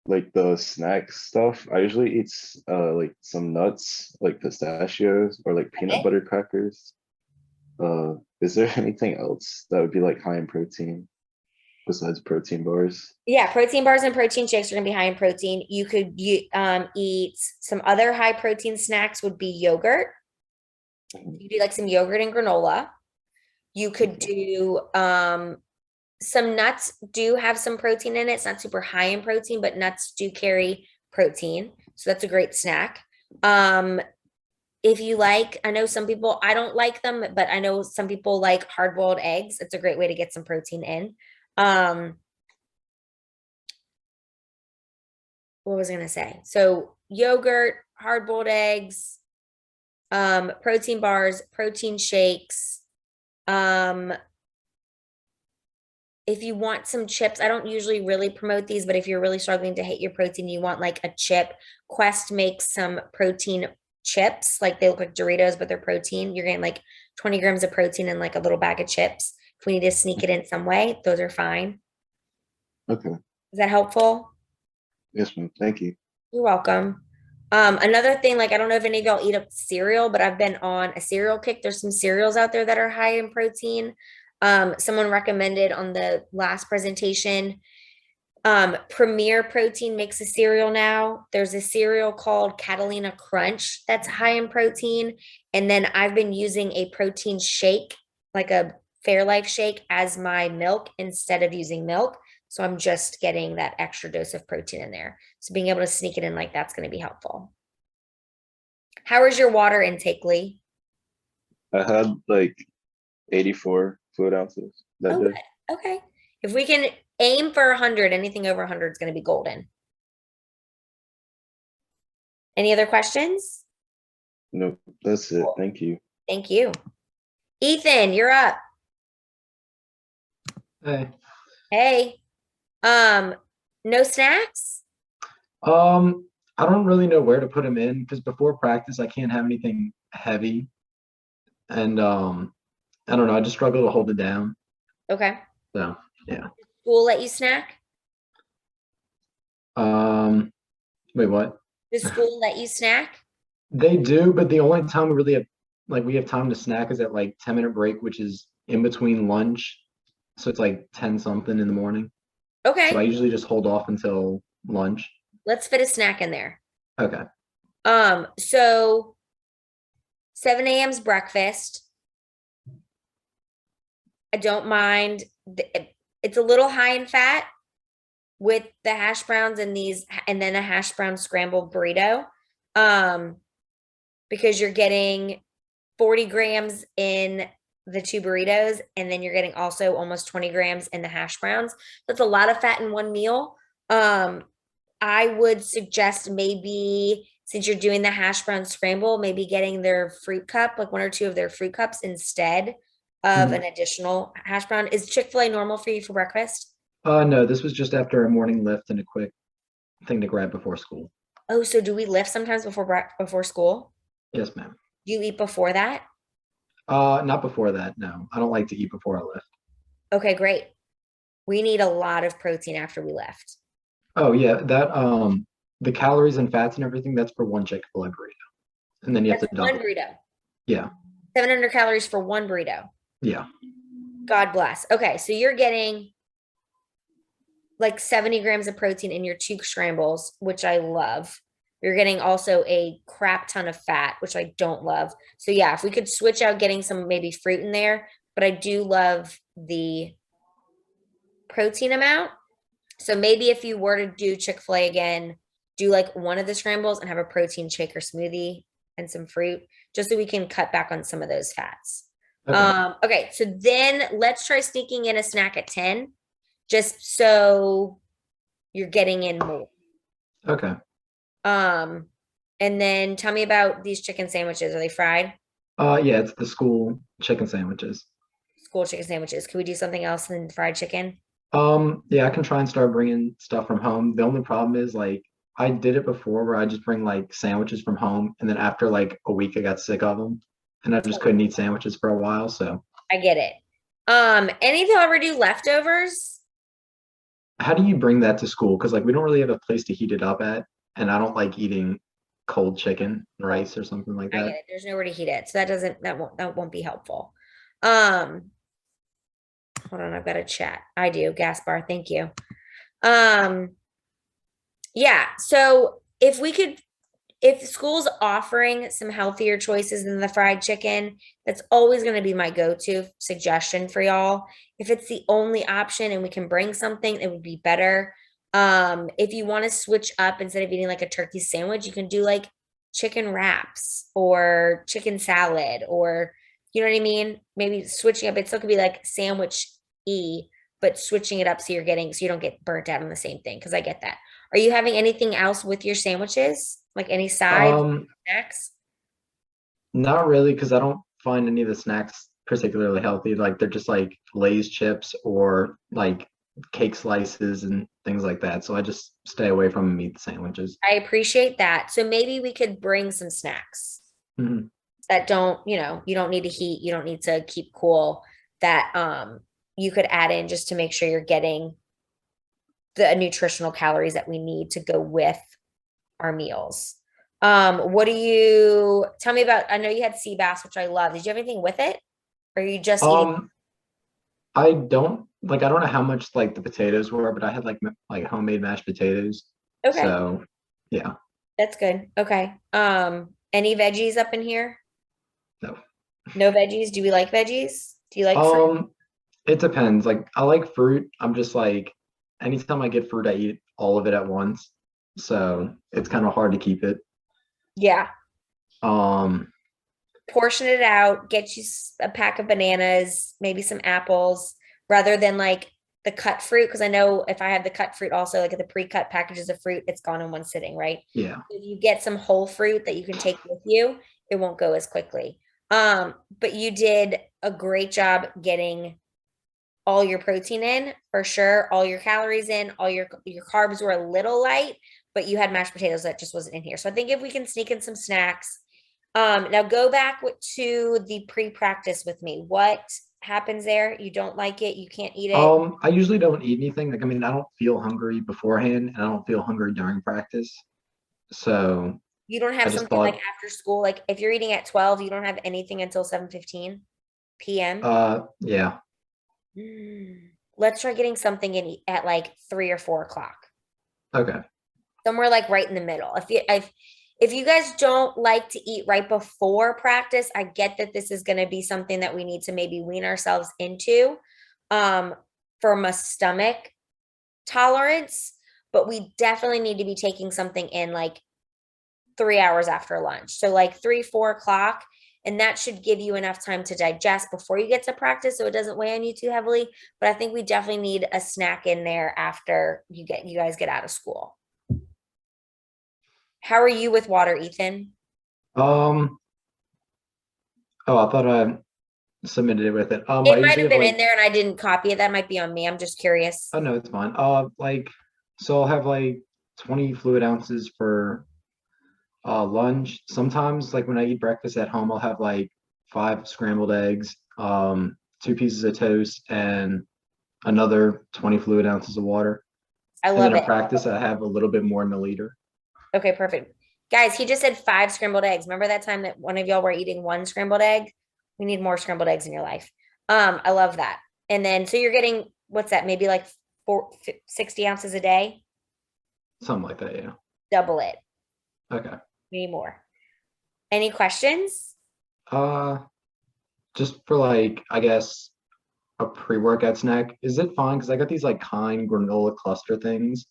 like the snack stuff, I usually eat like some nuts, like pistachios or like peanut Okay. butter crackers. Is there anything else that would be like high in protein besides protein bars? Yeah, protein bars and protein shakes are gonna be high in protein. You could eat some other high protein snacks would be yogurt. You do like some yogurt and granola. You could do some nuts do have some protein in it. It's not super high in protein, but nuts do carry protein. So that's a great snack. If you like, I know some people, I don't like them, but I know some people like hard-boiled eggs. It's a great way to get some protein in. What was I gonna say? So yogurt, hard-boiled eggs, protein bars, protein shakes. If you want some chips, I don't usually really promote these, but if you're really struggling to hit your protein, you want like a chip. Quest makes some protein chips, like they look like Doritos, but they're protein. You're getting like 20 grams of protein in like a little bag of chips. If we need to sneak it in some way, those are fine. Okay. Is that helpful? Yes, ma'am. Thank you. You're welcome. Another thing, like I don't know if any of y'all eat up cereal, but I've been on a cereal kick. There's some cereals out there that are high in protein. Someone recommended on the last presentation, Premier Protein makes a cereal now. There's a cereal called Catalina Crunch that's high in protein. And then I've been using a protein shake, like a Fairlife shake, as my milk instead of using milk. So I'm just getting that extra dose of protein in there. So being able to sneak it in like that's going to be helpful. How is your water intake, Lee? I had like 84 fluid ounces that Oh, day. good. Okay. If we can aim for 100, anything over 100 is going to be golden. Any other questions? No, that's it. Thank you. Thank you. Ethan, you're up. Hey. Hey. No snacks? I don't really know where to put them in because before practice I can't have anything heavy. And I don't know, I just struggle to hold it down. Okay. So yeah. School let you snack? Wait, what? Does school let you snack? They do, but the only time we really have we have time to snack is at like 10-minute break, which is in between lunch. So it's like 10 something in the morning. Okay. So I usually just hold off until lunch. Let's fit a snack in there. Okay. So 7 a.m.'s breakfast. I don't mind. It's a little high in fat with the hash browns and then a hash brown scrambled burrito. Because you're getting 40 grams in the 2 burritos, and then you're getting also almost 20 grams in the hash browns. That's a lot of fat in one meal. I would suggest maybe since you're doing the hash brown scramble, maybe getting their fruit cup, like 1 or 2 of their fruit cups instead of an additional hash brown. Is Chick-fil-A normal for you for breakfast? No, this was just after a morning lift and a quick thing to grab before school. Oh, so do we lift sometimes before school? Yes, ma'am. Do you eat before that? Not before that, no. I don't like to eat before I lift. Okay, great. We need a lot of protein after we lift. Oh yeah, that the calories and fats and everything, that's for one Chick-fil-A burrito. And then you have to One double. burrito. Yeah. 700 calories for one burrito. Yeah. God bless. Okay, so you're getting like 70 grams of protein in your 2 scrambles, which I love. You're getting also a crap ton of fat, which I don't love. So yeah, if we could switch out getting some maybe fruit in there, but I do love the protein amount. So maybe if you were to do Chick-fil-A again, do like one of the scrambles and have a protein shake or smoothie and some fruit, just so we can cut back on some of those fats. Okay. Okay, so then let's try sneaking in a snack at 10, just so you're getting in more. Okay. And then tell me about these chicken sandwiches. Are they fried? Yeah, it's the school chicken sandwiches. School chicken sandwiches. Can we do something else than fried chicken? Yeah, I can try and start bringing stuff from home. The only problem is like I did it before where I just bring like sandwiches from home, and then after like a week, I got sick of them, and I just couldn't eat sandwiches for a while. So, I get it. Any of y'all ever do leftovers? how do you bring that to school? Because like we don't really have a place to heat it up at, and I don't like eating cold chicken, rice, or something like I get that. it. There's nowhere to heat it, so that won't be helpful. Um, hold on, I've got a chat. I do, Gaspar, thank you. Yeah, so if school's offering some healthier choices than the fried chicken, that's always going to be my go-to suggestion for y'all. If it's the only option and we can bring something, it would be better. If you want to switch up instead of eating like a turkey sandwich, you can do like chicken wraps or chicken salad, or you know what I mean? Maybe switching up. It still could be like sandwich-y, but switching it up so you don't get burnt out on the same thing. Because I get that. Are you having anything else with your sandwiches? Like any sides, snacks? Not really, because I don't find any of the snacks particularly healthy. Like they're just like Lay's chips or like cake slices and things like that. So I just stay away from meat sandwiches. I appreciate that. So maybe we could bring some snacks Mhm. that don't, you don't need to heat, you don't need to keep cool, that you could add in just to make sure you're getting the nutritional calories that we need to go with our meals. What do you tell me about? I know you had sea bass, which I love. Did you have anything with it? Or are you just eating? I don't know how much like the potatoes were, but I had like homemade mashed potatoes. Okay, So yeah, that's good. Okay. Any veggies up in here? no. No veggies? Do we like veggies? Do you like fruit? It depends. Like I like fruit. I'm just like anytime I get fruit, I eat all of it at once. So it's kind of hard to keep it. Yeah. Um, Portion it out, get you a pack of bananas, maybe some apples, rather than like the cut fruit. Because I know if I have the cut fruit also, like the pre-cut packages of fruit, it's gone in one sitting, right? yeah. If you get some whole fruit that you can take with you, it won't go as quickly. But you did a great job getting all your protein in for sure, all your calories in, all your carbs were a little light, but you had mashed potatoes that just wasn't in here. So I think if we can sneak in some snacks. Now go back to the pre-practice with me. What happens there? You don't like it, you can't eat it. I usually don't eat anything. Like I mean, I don't feel hungry beforehand, and I don't feel hungry during practice. So You don't I have just something like thought, after school, like if you're eating at 12, you don't have anything until 7:15 p.m. yeah, Let's try getting something in at like 3 or 4 o'clock. okay. Somewhere like right in the middle. If you guys don't like to eat right before practice, I get that this is going to be something that we need to maybe wean ourselves into from a stomach tolerance, but we definitely need to be taking something in like 3 hours after lunch. So like 3, 4 o'clock, and that should give you enough time to digest before you get to practice so it doesn't weigh on you too heavily. But I think we definitely need a snack in there after you guys get out of school. How are you with water, Ethan? Um, oh, I thought I submitted it with it. I It might usually have have been like, in there and I didn't copy it. That might be on me. I'm just curious. oh no, it's fine. Like so I'll have like 20 fluid ounces for lunch. Sometimes like when I eat breakfast at home, I'll have like 5 scrambled eggs, 2 pieces of toast, and another 20 fluid ounces of water. I And love then at it. practice, I have a little bit more in the liter. Okay, perfect. Guys, he just said 5 scrambled eggs. Remember that time that one of y'all were eating 1 scrambled egg? We need more scrambled eggs in your life. I love that. And then, so you're getting, what's that? Maybe like 60 ounces a day? Something like that, yeah. Double it. Okay. Maybe more. Any questions? Just for like, I guess a pre-workout snack, is it fine? Because I got these like Kind granola cluster things,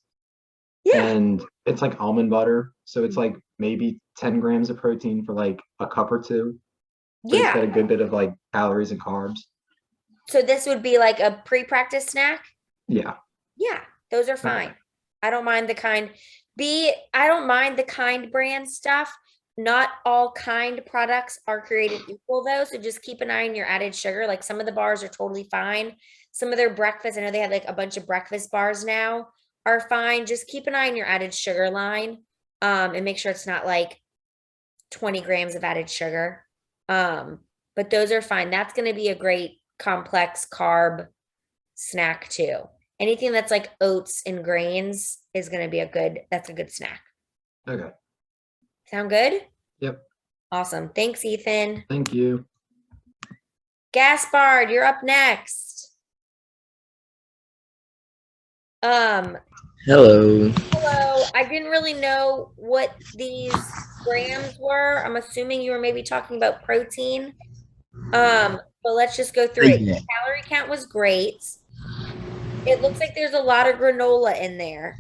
and it's like almond butter, so it's like maybe 10 grams of protein for like a cup or two. but it's Yeah. got a good bit of like calories and carbs. So this would be like a pre-practice snack? Yeah. Yeah, those are fine. I don't mind the kind. I don't mind the kind brand stuff. Not all kind products are created equal though, so just keep an eye on your added sugar. Like some of the bars are totally fine. Some of their breakfast, I know they have like a bunch of breakfast bars now, are fine. Just keep an eye on your added sugar line, and make sure it's not like 20 grams of added sugar. But those are fine. That's going to be a great complex carb snack too. Anything that's like oats and grains is going to be that's a good snack. Okay. Sound good? Yep. Awesome. Thanks, Ethan. Thank you. Gaspard, you're up next. Hello. Hello. I didn't really know what these grams were. I'm assuming you were maybe talking about protein. But let's just go through it. Yeah. The calorie count was great. It looks like there's a lot of granola in there.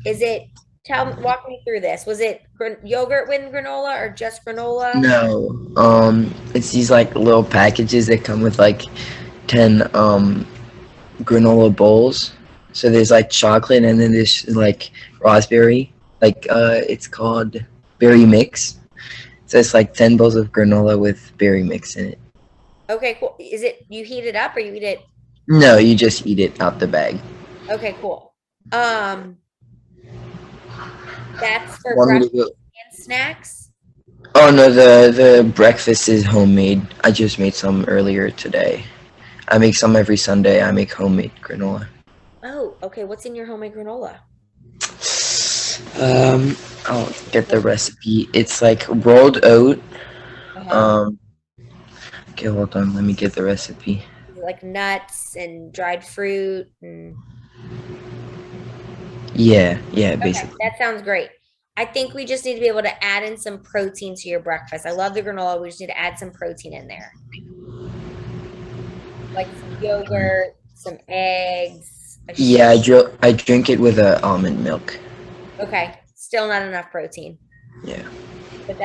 Walk me through this. Was it yogurt with granola or just granola? No. It's these like little packages that come with like 10 granola bowls. So there's like chocolate and then there's like raspberry. Like it's called berry mix. So it's like 10 bowls of granola with berry mix in it. Okay, cool. Is it you heat it up or you eat it? No, you just eat it out the bag. Okay, cool. That's for Want me to breakfast go? and snacks. Oh no, the breakfast is homemade. I just made some earlier today. I make some every Sunday. I make homemade granola. Oh, okay. What's in your homemade granola? I'll get the recipe. It's like rolled oat. Okay, hold on. Let me get the recipe. Like nuts and dried fruit and Yeah, okay, basically. that sounds great. I think we just need to be able to add in some protein to your breakfast. I love the granola. We just need to add some protein in there. Like some yogurt, some eggs. Yeah, I drink it with almond milk. Okay, still not enough protein. Yeah. But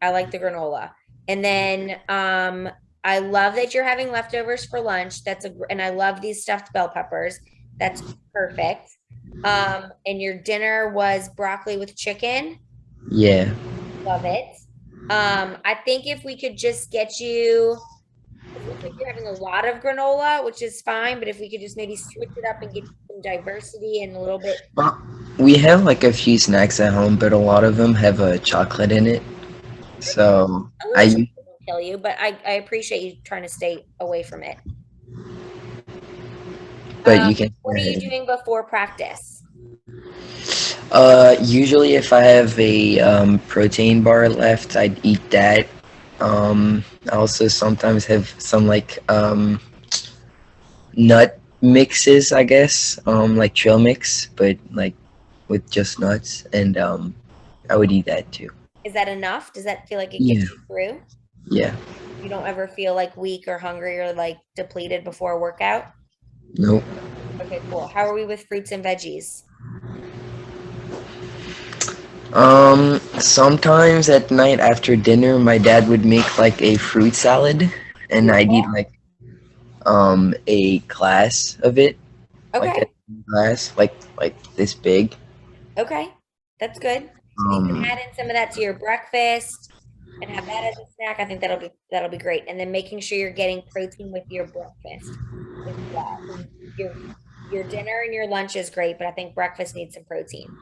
I like the granola. And then I love that you're having leftovers for lunch. And I love these stuffed bell peppers. That's perfect. And your dinner was broccoli with chicken. Yeah. Love it. I think if we could just get you, it looks like you're having a lot of granola, which is fine, but if we could just maybe switch it up and get some diversity and a little bit. Well, we have like a few snacks at home, but a lot of them have chocolate in it. So I won't kill you, but I appreciate you trying to stay away from it. But you can. What are you doing before practice? Usually if I have a protein bar left, I'd eat that. I also sometimes have some like nut mixes, I guess, like trail mix, but like with just nuts, and I would eat that too. Is that enough? Does that feel like it gets you through? Yeah. You don't ever feel like weak or hungry or like depleted before a workout? Nope. Okay, cool. How are we with fruits and veggies? Sometimes at night after dinner, my dad would make like a fruit salad, and I'd eat like a glass of it. Okay. Like a glass, like this big. Okay, that's good. You can add in some of that to your breakfast and have that as a snack. I think that'll be great. And then making sure you're getting protein with your breakfast as well. Your dinner and your lunch is great, but I think breakfast needs some protein.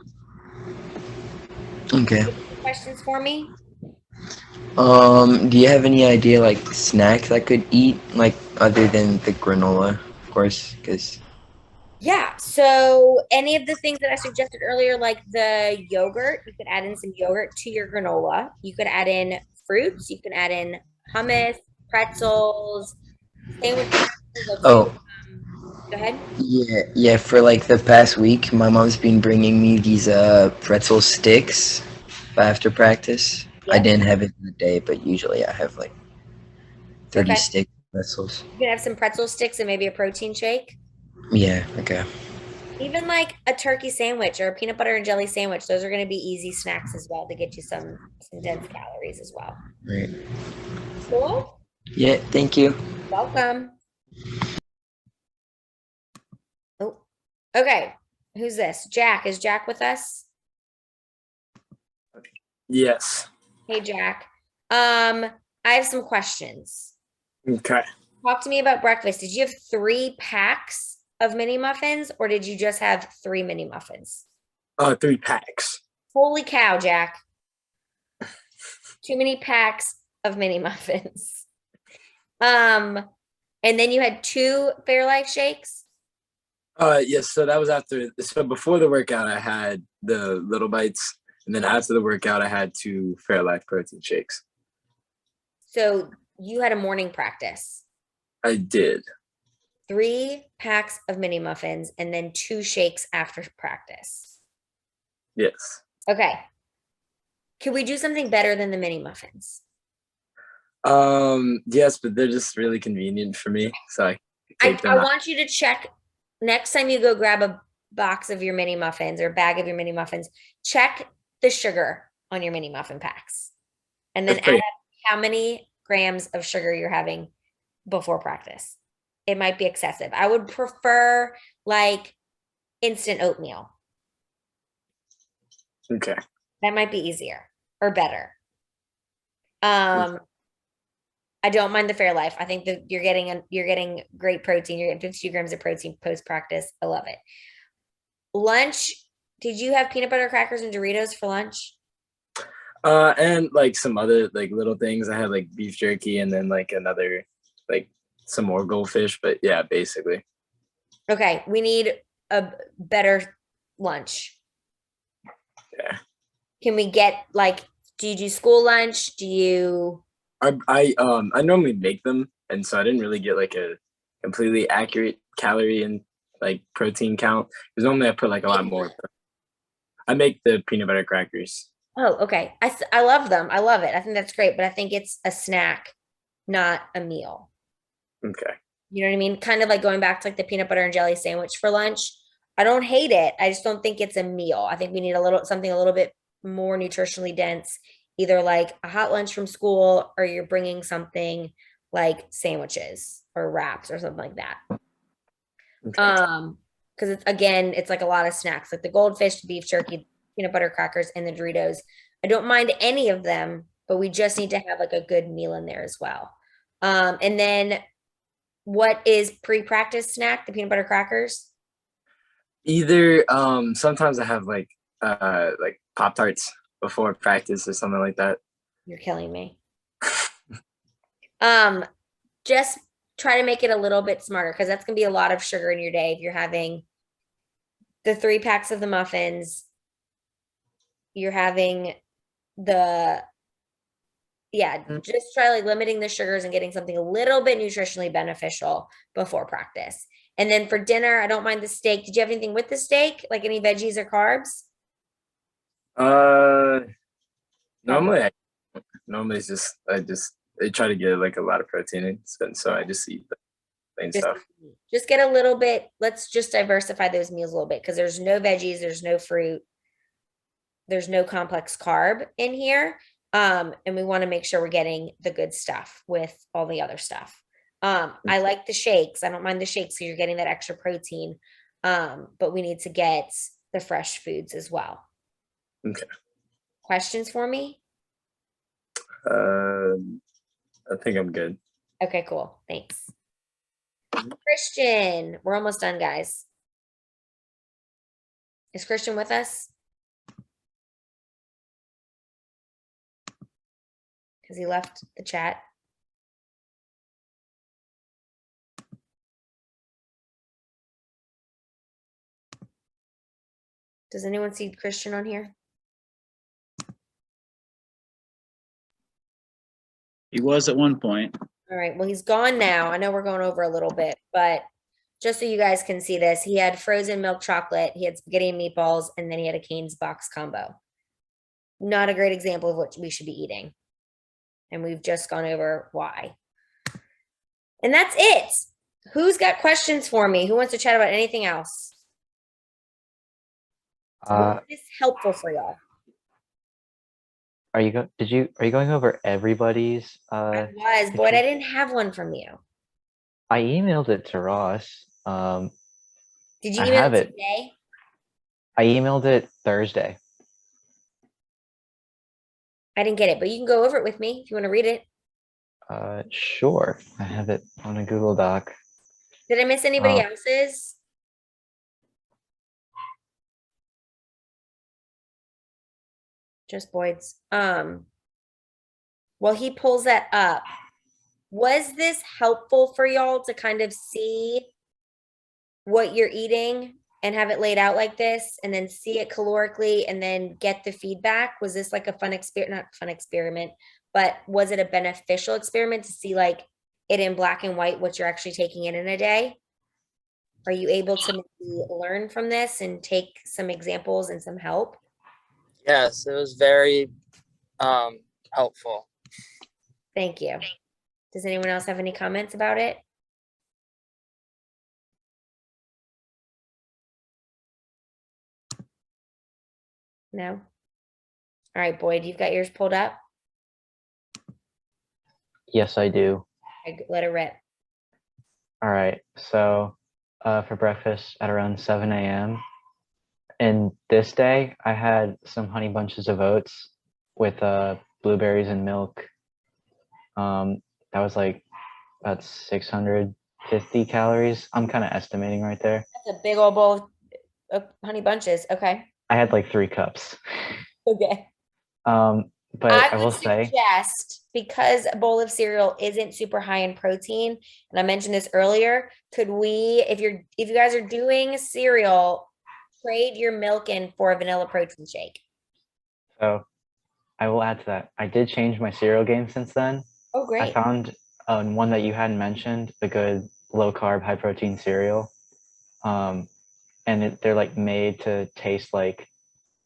Okay. Any questions for me? Do you have any idea like snacks I could eat, like other than the granola, of course, because. Yeah, so any of the things that I suggested earlier, like the yogurt, you could add in some yogurt to your granola. You could add in fruits. You can add in hummus, pretzels, sandwiches. Oh. Go ahead. Yeah. For like the past week, my mom's been bringing me these pretzel sticks after practice. Yep. I didn't have it in the day, but usually I have like 30 Okay. stick pretzels. You can have some pretzel sticks and maybe a protein shake. Yeah. Okay. Even like a turkey sandwich or a peanut butter and jelly sandwich. Those are going to be easy snacks as well to get you some dense calories as well. Right. Cool. Yeah, thank you. Welcome. Oh, okay. Who's this? Jack. Is Jack with us? Yes. Hey, Jack. I have some questions. Okay. Talk to me about breakfast. Did you have 3 packs of mini muffins or did you just have 3 mini muffins? 3 packs. Holy cow, Jack. Too many packs of mini muffins. And then you had 2 Fairlife shakes. Yes. So that was after. So before the workout, I had the little bites, and then after the workout, I had 2 Fairlife protein shakes. So you had a morning practice. I did. 3 packs of mini muffins and then 2 shakes after practice. Yes. Okay. Can we do something better than the mini muffins? Yes, but they're just really convenient for me, so I take I them out. want you to check next time you go grab a box of your mini muffins or a bag of your mini muffins, check the sugar on your mini muffin packs. And then That's add pretty- up how many grams of sugar you're having before practice. It might be excessive. I would prefer like instant oatmeal. Okay. That might be easier or better. I don't mind the Fairlife. I think that you're getting great protein. You're getting 52 grams of protein post practice. I love it. Lunch, did you have peanut butter crackers and Doritos for lunch? And like some other like little things. I had like beef jerky and then like another like some more goldfish, but yeah, basically. Okay, we need a better lunch. Yeah. Can we get like, do you do school lunch? Do you? I normally make them, and so I didn't really get like a completely accurate calorie and like protein count. Because normally I put like a lot more. I make the peanut butter crackers. Oh, okay. I love them. I love it. I think that's great, but I think it's a snack, not a meal. Okay. You know what I mean? Kind of like going back to like the peanut butter and jelly sandwich for lunch. I don't hate it. I just don't think it's a meal. I think we need something a little bit more nutritionally dense, either like a hot lunch from school or you're bringing something like sandwiches or wraps or something like that. Okay. Because it's like a lot of snacks, like the goldfish, the beef jerky, peanut butter crackers, and the Doritos. I don't mind any of them, but we just need to have like a good meal in there as well. And then what is pre-practice snack? The peanut butter crackers? Either sometimes I have like Pop Tarts before practice or something like that. You're killing me. Just try to make it a little bit smarter because that's gonna be a lot of sugar in your day if you're having the 3 packs of the muffins. You're having just try like limiting the sugars and getting something a little bit nutritionally beneficial before practice. And then for dinner, I don't mind the steak. Did you have anything with the steak? Like any veggies or carbs? Normally it's just I try to get like a lot of protein in, so I just eat the plain stuff. Just get a little bit. Let's just diversify those meals a little bit because there's no veggies, there's no fruit, there's no complex carb in here. And we want to make sure we're getting the good stuff with all the other stuff. I like the shakes. I don't mind the shakes because you're getting that extra protein. But we need to get the fresh foods as well. Okay. Questions for me? I think I'm good. Okay, cool. Thanks. Christian, we're almost done, guys. Is Christian with us? Because he left the chat. Does anyone see Christian on here? He was at one point. All right. Well, he's gone now. I know we're going over a little bit, but just so you guys can see this, he had frozen milk chocolate, he had spaghetti and meatballs, and then he had a Cane's box combo. Not a great example of what we should be eating. And we've just gone over why. And that's it. Who's got questions for me? Who wants to chat about anything else? Was this helpful for y'all? Are you going over everybody's I was, Boyd, I didn't have one from you. I emailed it to Ross. Did you I email have it it. today? I emailed it Thursday. I didn't get it, but you can go over it with me if you want to read it. Sure. I have it on a Google Doc. Did I miss anybody Oh. else's? Just Boyd's. Well, he pulls that up. Was this helpful for y'all to kind of see what you're eating and have it laid out like this and then see it calorically and then get the feedback? Was this like a fun experiment, not fun experiment, but was it a beneficial experiment to see like it in black and white, what you're actually taking in a day? Are you able to maybe learn from this and take some examples and some help? Yes, it was very helpful. Thank you. Does anyone else have any comments about it? No? All right, Boyd, you've got yours pulled up? Yes, I do. Okay, let it rip. All right. So for breakfast at around 7 a.m. And this day I had some honey bunches of oats with blueberries and milk. That was like about 650 calories. I'm kind of estimating right there. That's a big old bowl of honey bunches. Okay. I had like 3 cups. Okay. But I will would say, suggest, because a bowl of cereal isn't super high in protein, and I mentioned this earlier, could we, if you guys are doing cereal, trade your milk in for a vanilla protein shake? so I will add to that. I did change my cereal game since then. Oh, I great. found one that you hadn't mentioned, a good low carb, high protein cereal. And they're like made to taste like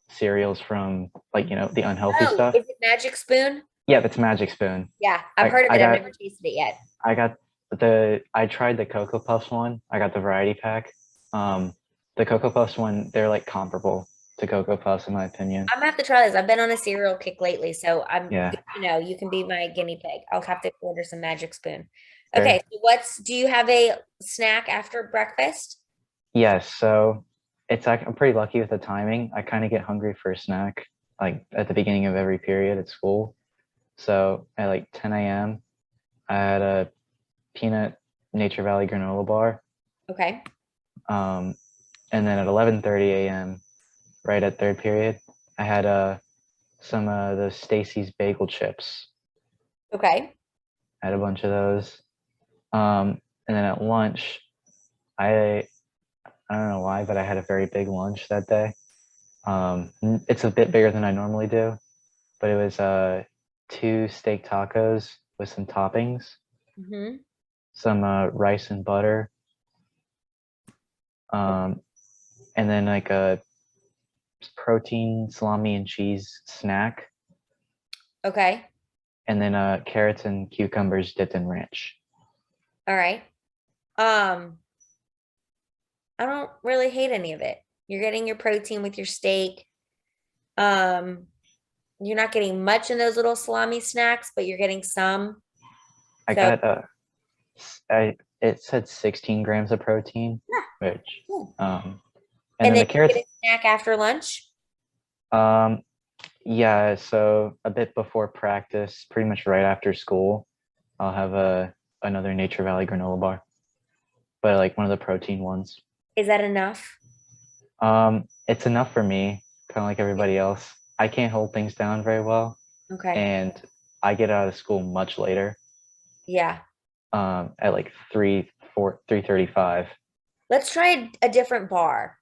cereals from like, the unhealthy Oh, stuff. is it Magic Spoon? Yeah, that's Magic Spoon. Yeah, I've heard of I it. I've got- never tasted it yet. I tried the Cocoa Puffs one. I got the variety pack. The Cocoa Puffs one, they're like comparable to Cocoa Puffs in my opinion. I'm gonna have to try this. I've been on a cereal kick lately, so Yeah. you can be my guinea pig. I'll have to order some Magic Spoon. Sure. Okay, so do you have a snack after breakfast? Yes, so I'm pretty lucky with the timing. I kind of get hungry for a snack like at the beginning of every period at school. So at like 10 a.m., I had a peanut Nature Valley granola bar. Okay. And then at 11:30 a.m., right at third period, I had some of the Stacy's bagel chips. Okay. I had a bunch of those. And then at lunch, I don't know why, but I had a very big lunch that day. It's a bit bigger than I normally do, but it was 2 steak tacos with some toppings, Mm-hmm. some rice and butter, and then like a protein salami and cheese snack, Okay. and then carrots and cucumbers dipped in ranch. All right. I don't really hate any of it. You're getting your protein with your steak. You're not getting much in those little salami snacks, but you're getting some. I So- got it said 16 grams of protein, which Cool. and And then the then you carrots. get a snack after lunch. Yeah, so a bit before practice, pretty much right after school, I'll have another Nature Valley granola bar, but like one of the protein ones. Is that enough? It's enough for me, kind of like everybody else. I can't hold things down very well, Okay. and I get out of school much later, Yeah. at like 3:35. Let's try a different bar.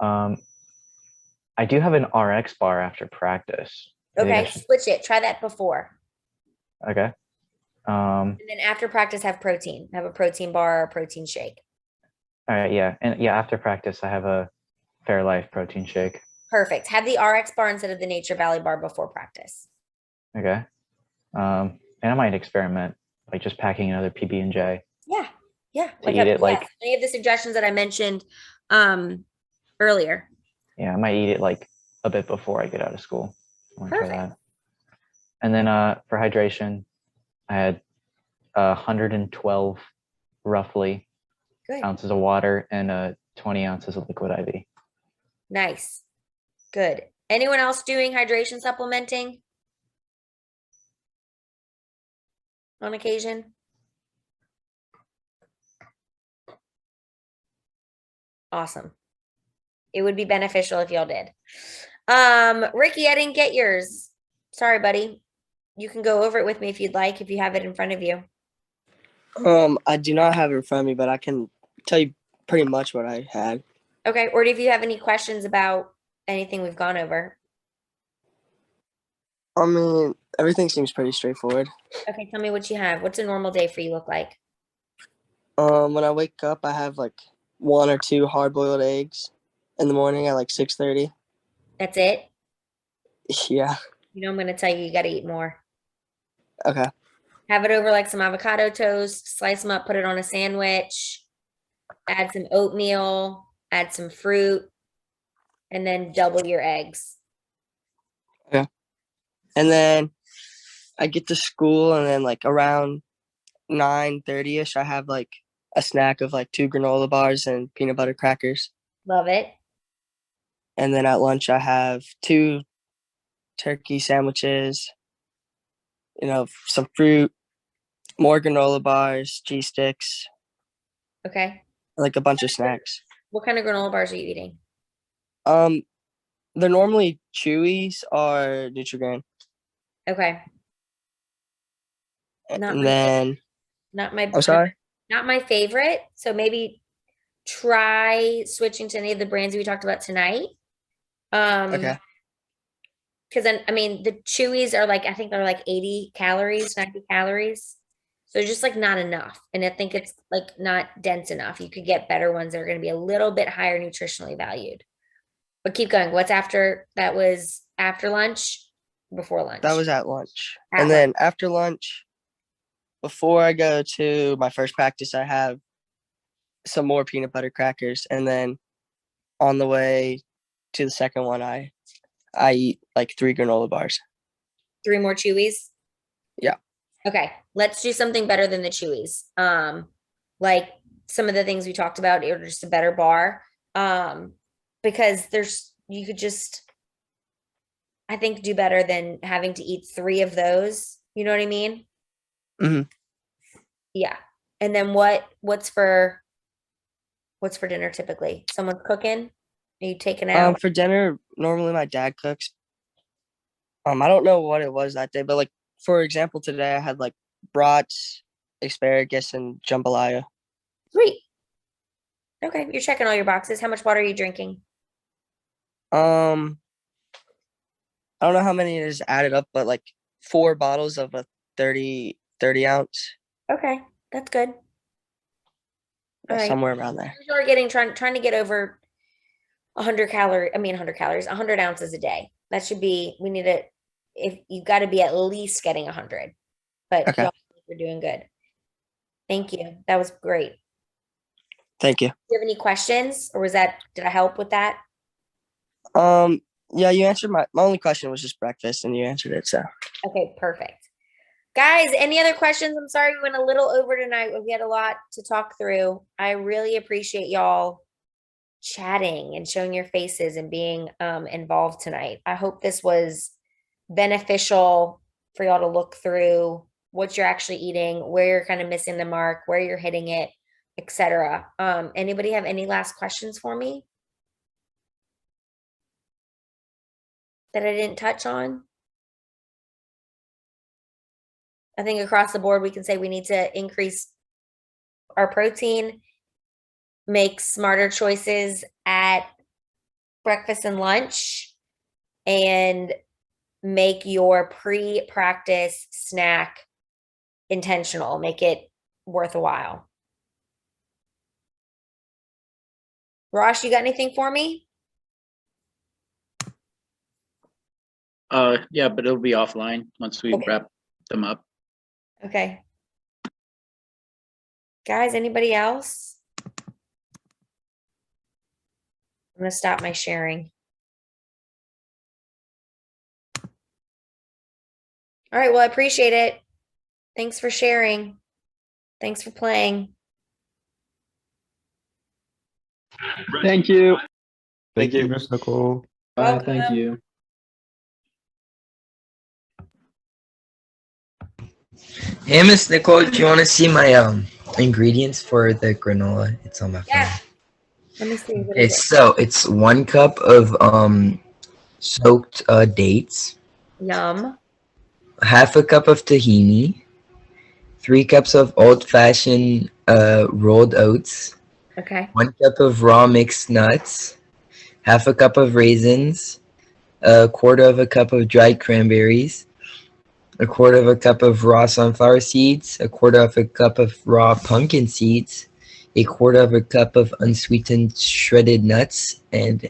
I do have an RX bar after practice. I think I Okay, should- switch it. Try that before. Okay. And then after practice, have protein. Have a protein bar or a protein shake. All right, yeah. And yeah, after practice, I have a Fairlife protein shake. Perfect. Have the RX bar instead of the Nature Valley bar before practice. Okay. And I might experiment, like just packing another PB&J. Yeah. Yeah. To eat it like, any of the suggestions that I mentioned earlier. yeah, I might eat it like a bit before I get out of school. I'm gonna try Perfect. that. And then for hydration, I had 112 roughly Good. ounces of water and 20 ounces of liquid IV. Nice. Good. Anyone else doing hydration supplementing on occasion? Awesome. It would be beneficial if y'all did. Ricky, I didn't get yours. Sorry, buddy. You can go over it with me if you'd like, if you have it in front of you. I do not have it in front of me, but I can tell you pretty much what I had. Okay. Or if you have any questions about anything we've gone over. I mean, everything seems pretty straightforward. Okay, tell me what you have. What's a normal day for you look like? When I wake up, I have like 1 or 2 hard-boiled eggs in the morning at like 6:30. That's it? Yeah. You know, I'm going to tell you, you got to eat more. Okay. Have it over like some avocado toast, slice them up, put it on a sandwich, add some oatmeal, add some fruit, and then double your eggs. Yeah. And then I get to school, and then like around 9:30ish, I have like a snack of like 2 granola bars and peanut butter crackers. Love it. And then at lunch, I have 2 turkey sandwiches, some fruit, more granola bars, cheese sticks, Okay. like a bunch of snacks. What kind of granola bars are you eating? They're normally Chewies or Nutrigrain. Okay. Not And my then, not my I'm sorry? not my favorite. So maybe try switching to any of the brands we talked about tonight. Okay. Because then, I mean, the Chewies are like, I think they're like 80 calories, 90 calories. So just like not enough. And I think it's like not dense enough. You could get better ones that are going to be a little bit higher nutritionally valued. But keep going. What's after that? Was after lunch, before lunch? That was at lunch. At And then after lunch, before I go to my first practice, I have some more peanut butter crackers. And then on the way to the second one, I eat like 3 granola bars. 3 more Chewies? Yeah. Okay, let's do something better than the Chewies. Like some of the things we talked about, or just a better bar. Because you could just, I think, do better than having to eat 3 of those. You know what I mean? Mm-hmm. Yeah. And then what's for dinner typically? Someone's cooking? Are you taking out? For dinner, normally my dad cooks. I don't know what it was that day, but like for example, today I had like brats, asparagus, and jambalaya. Sweet. Okay, you're checking all your boxes. How much water are you drinking? I don't know how many it is added up, but like 4 bottles of a 30 ounce. Okay, that's good. All right. Somewhere around there. You are trying to get over 100 calories, 100 ounces a day. That should be, if you got to be at least getting 100, but Okay. y'all are doing good. Thank you. That was great. Thank you. Do you have any questions, or did I help with that? Yeah, you answered my only question was just breakfast, and you answered it. So Okay, perfect. Guys, any other questions? I'm sorry we went a little over tonight. We had a lot to talk through. I really appreciate y'all chatting and showing your faces and being involved tonight. I hope this was beneficial for y'all to look through what you're actually eating, where you're kind of missing the mark, where you're hitting it, etc. Anybody have any last questions for me that I didn't touch on? I think across the board, we can say we need to increase our protein, make smarter choices at breakfast and lunch, and make your pre-practice snack intentional. Make it worth a while. Rosh, you got anything for me? Yeah, but it'll be offline once we wrap them up. Okay. Guys, anybody else? I'm going to stop my sharing. All right. Well, I appreciate it. Thanks for sharing. Thanks for playing. Thank you. Thank you. Miss Nicole. Bye, thank Welcome. you. Hey, Miss Nicole, do you want to see my ingredients for the granola? It's on my phone. Yeah. Let me see. What Okay, is it? so it's 1 cup of soaked dates, Yum. half a cup of tahini, 3 cups of old-fashioned rolled oats, Okay. 1 cup of raw mixed nuts, half a cup of raisins, a quarter of a cup of dried cranberries, a quarter of a cup of raw sunflower seeds, a quarter of a cup of raw pumpkin seeds, a quarter of a cup of unsweetened shredded nuts, and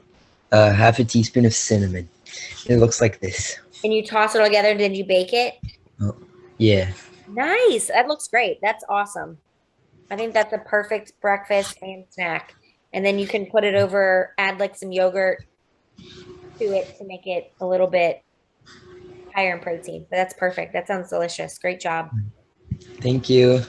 half a teaspoon of cinnamon. It looks like this. And you toss it all together. Did you bake it? Yeah. Nice. That looks great. That's awesome. I think that's a perfect breakfast and snack. And then you can put it over, add like some yogurt to it to make it a little bit higher in protein. But that's perfect. That sounds delicious. Great job. Thank you.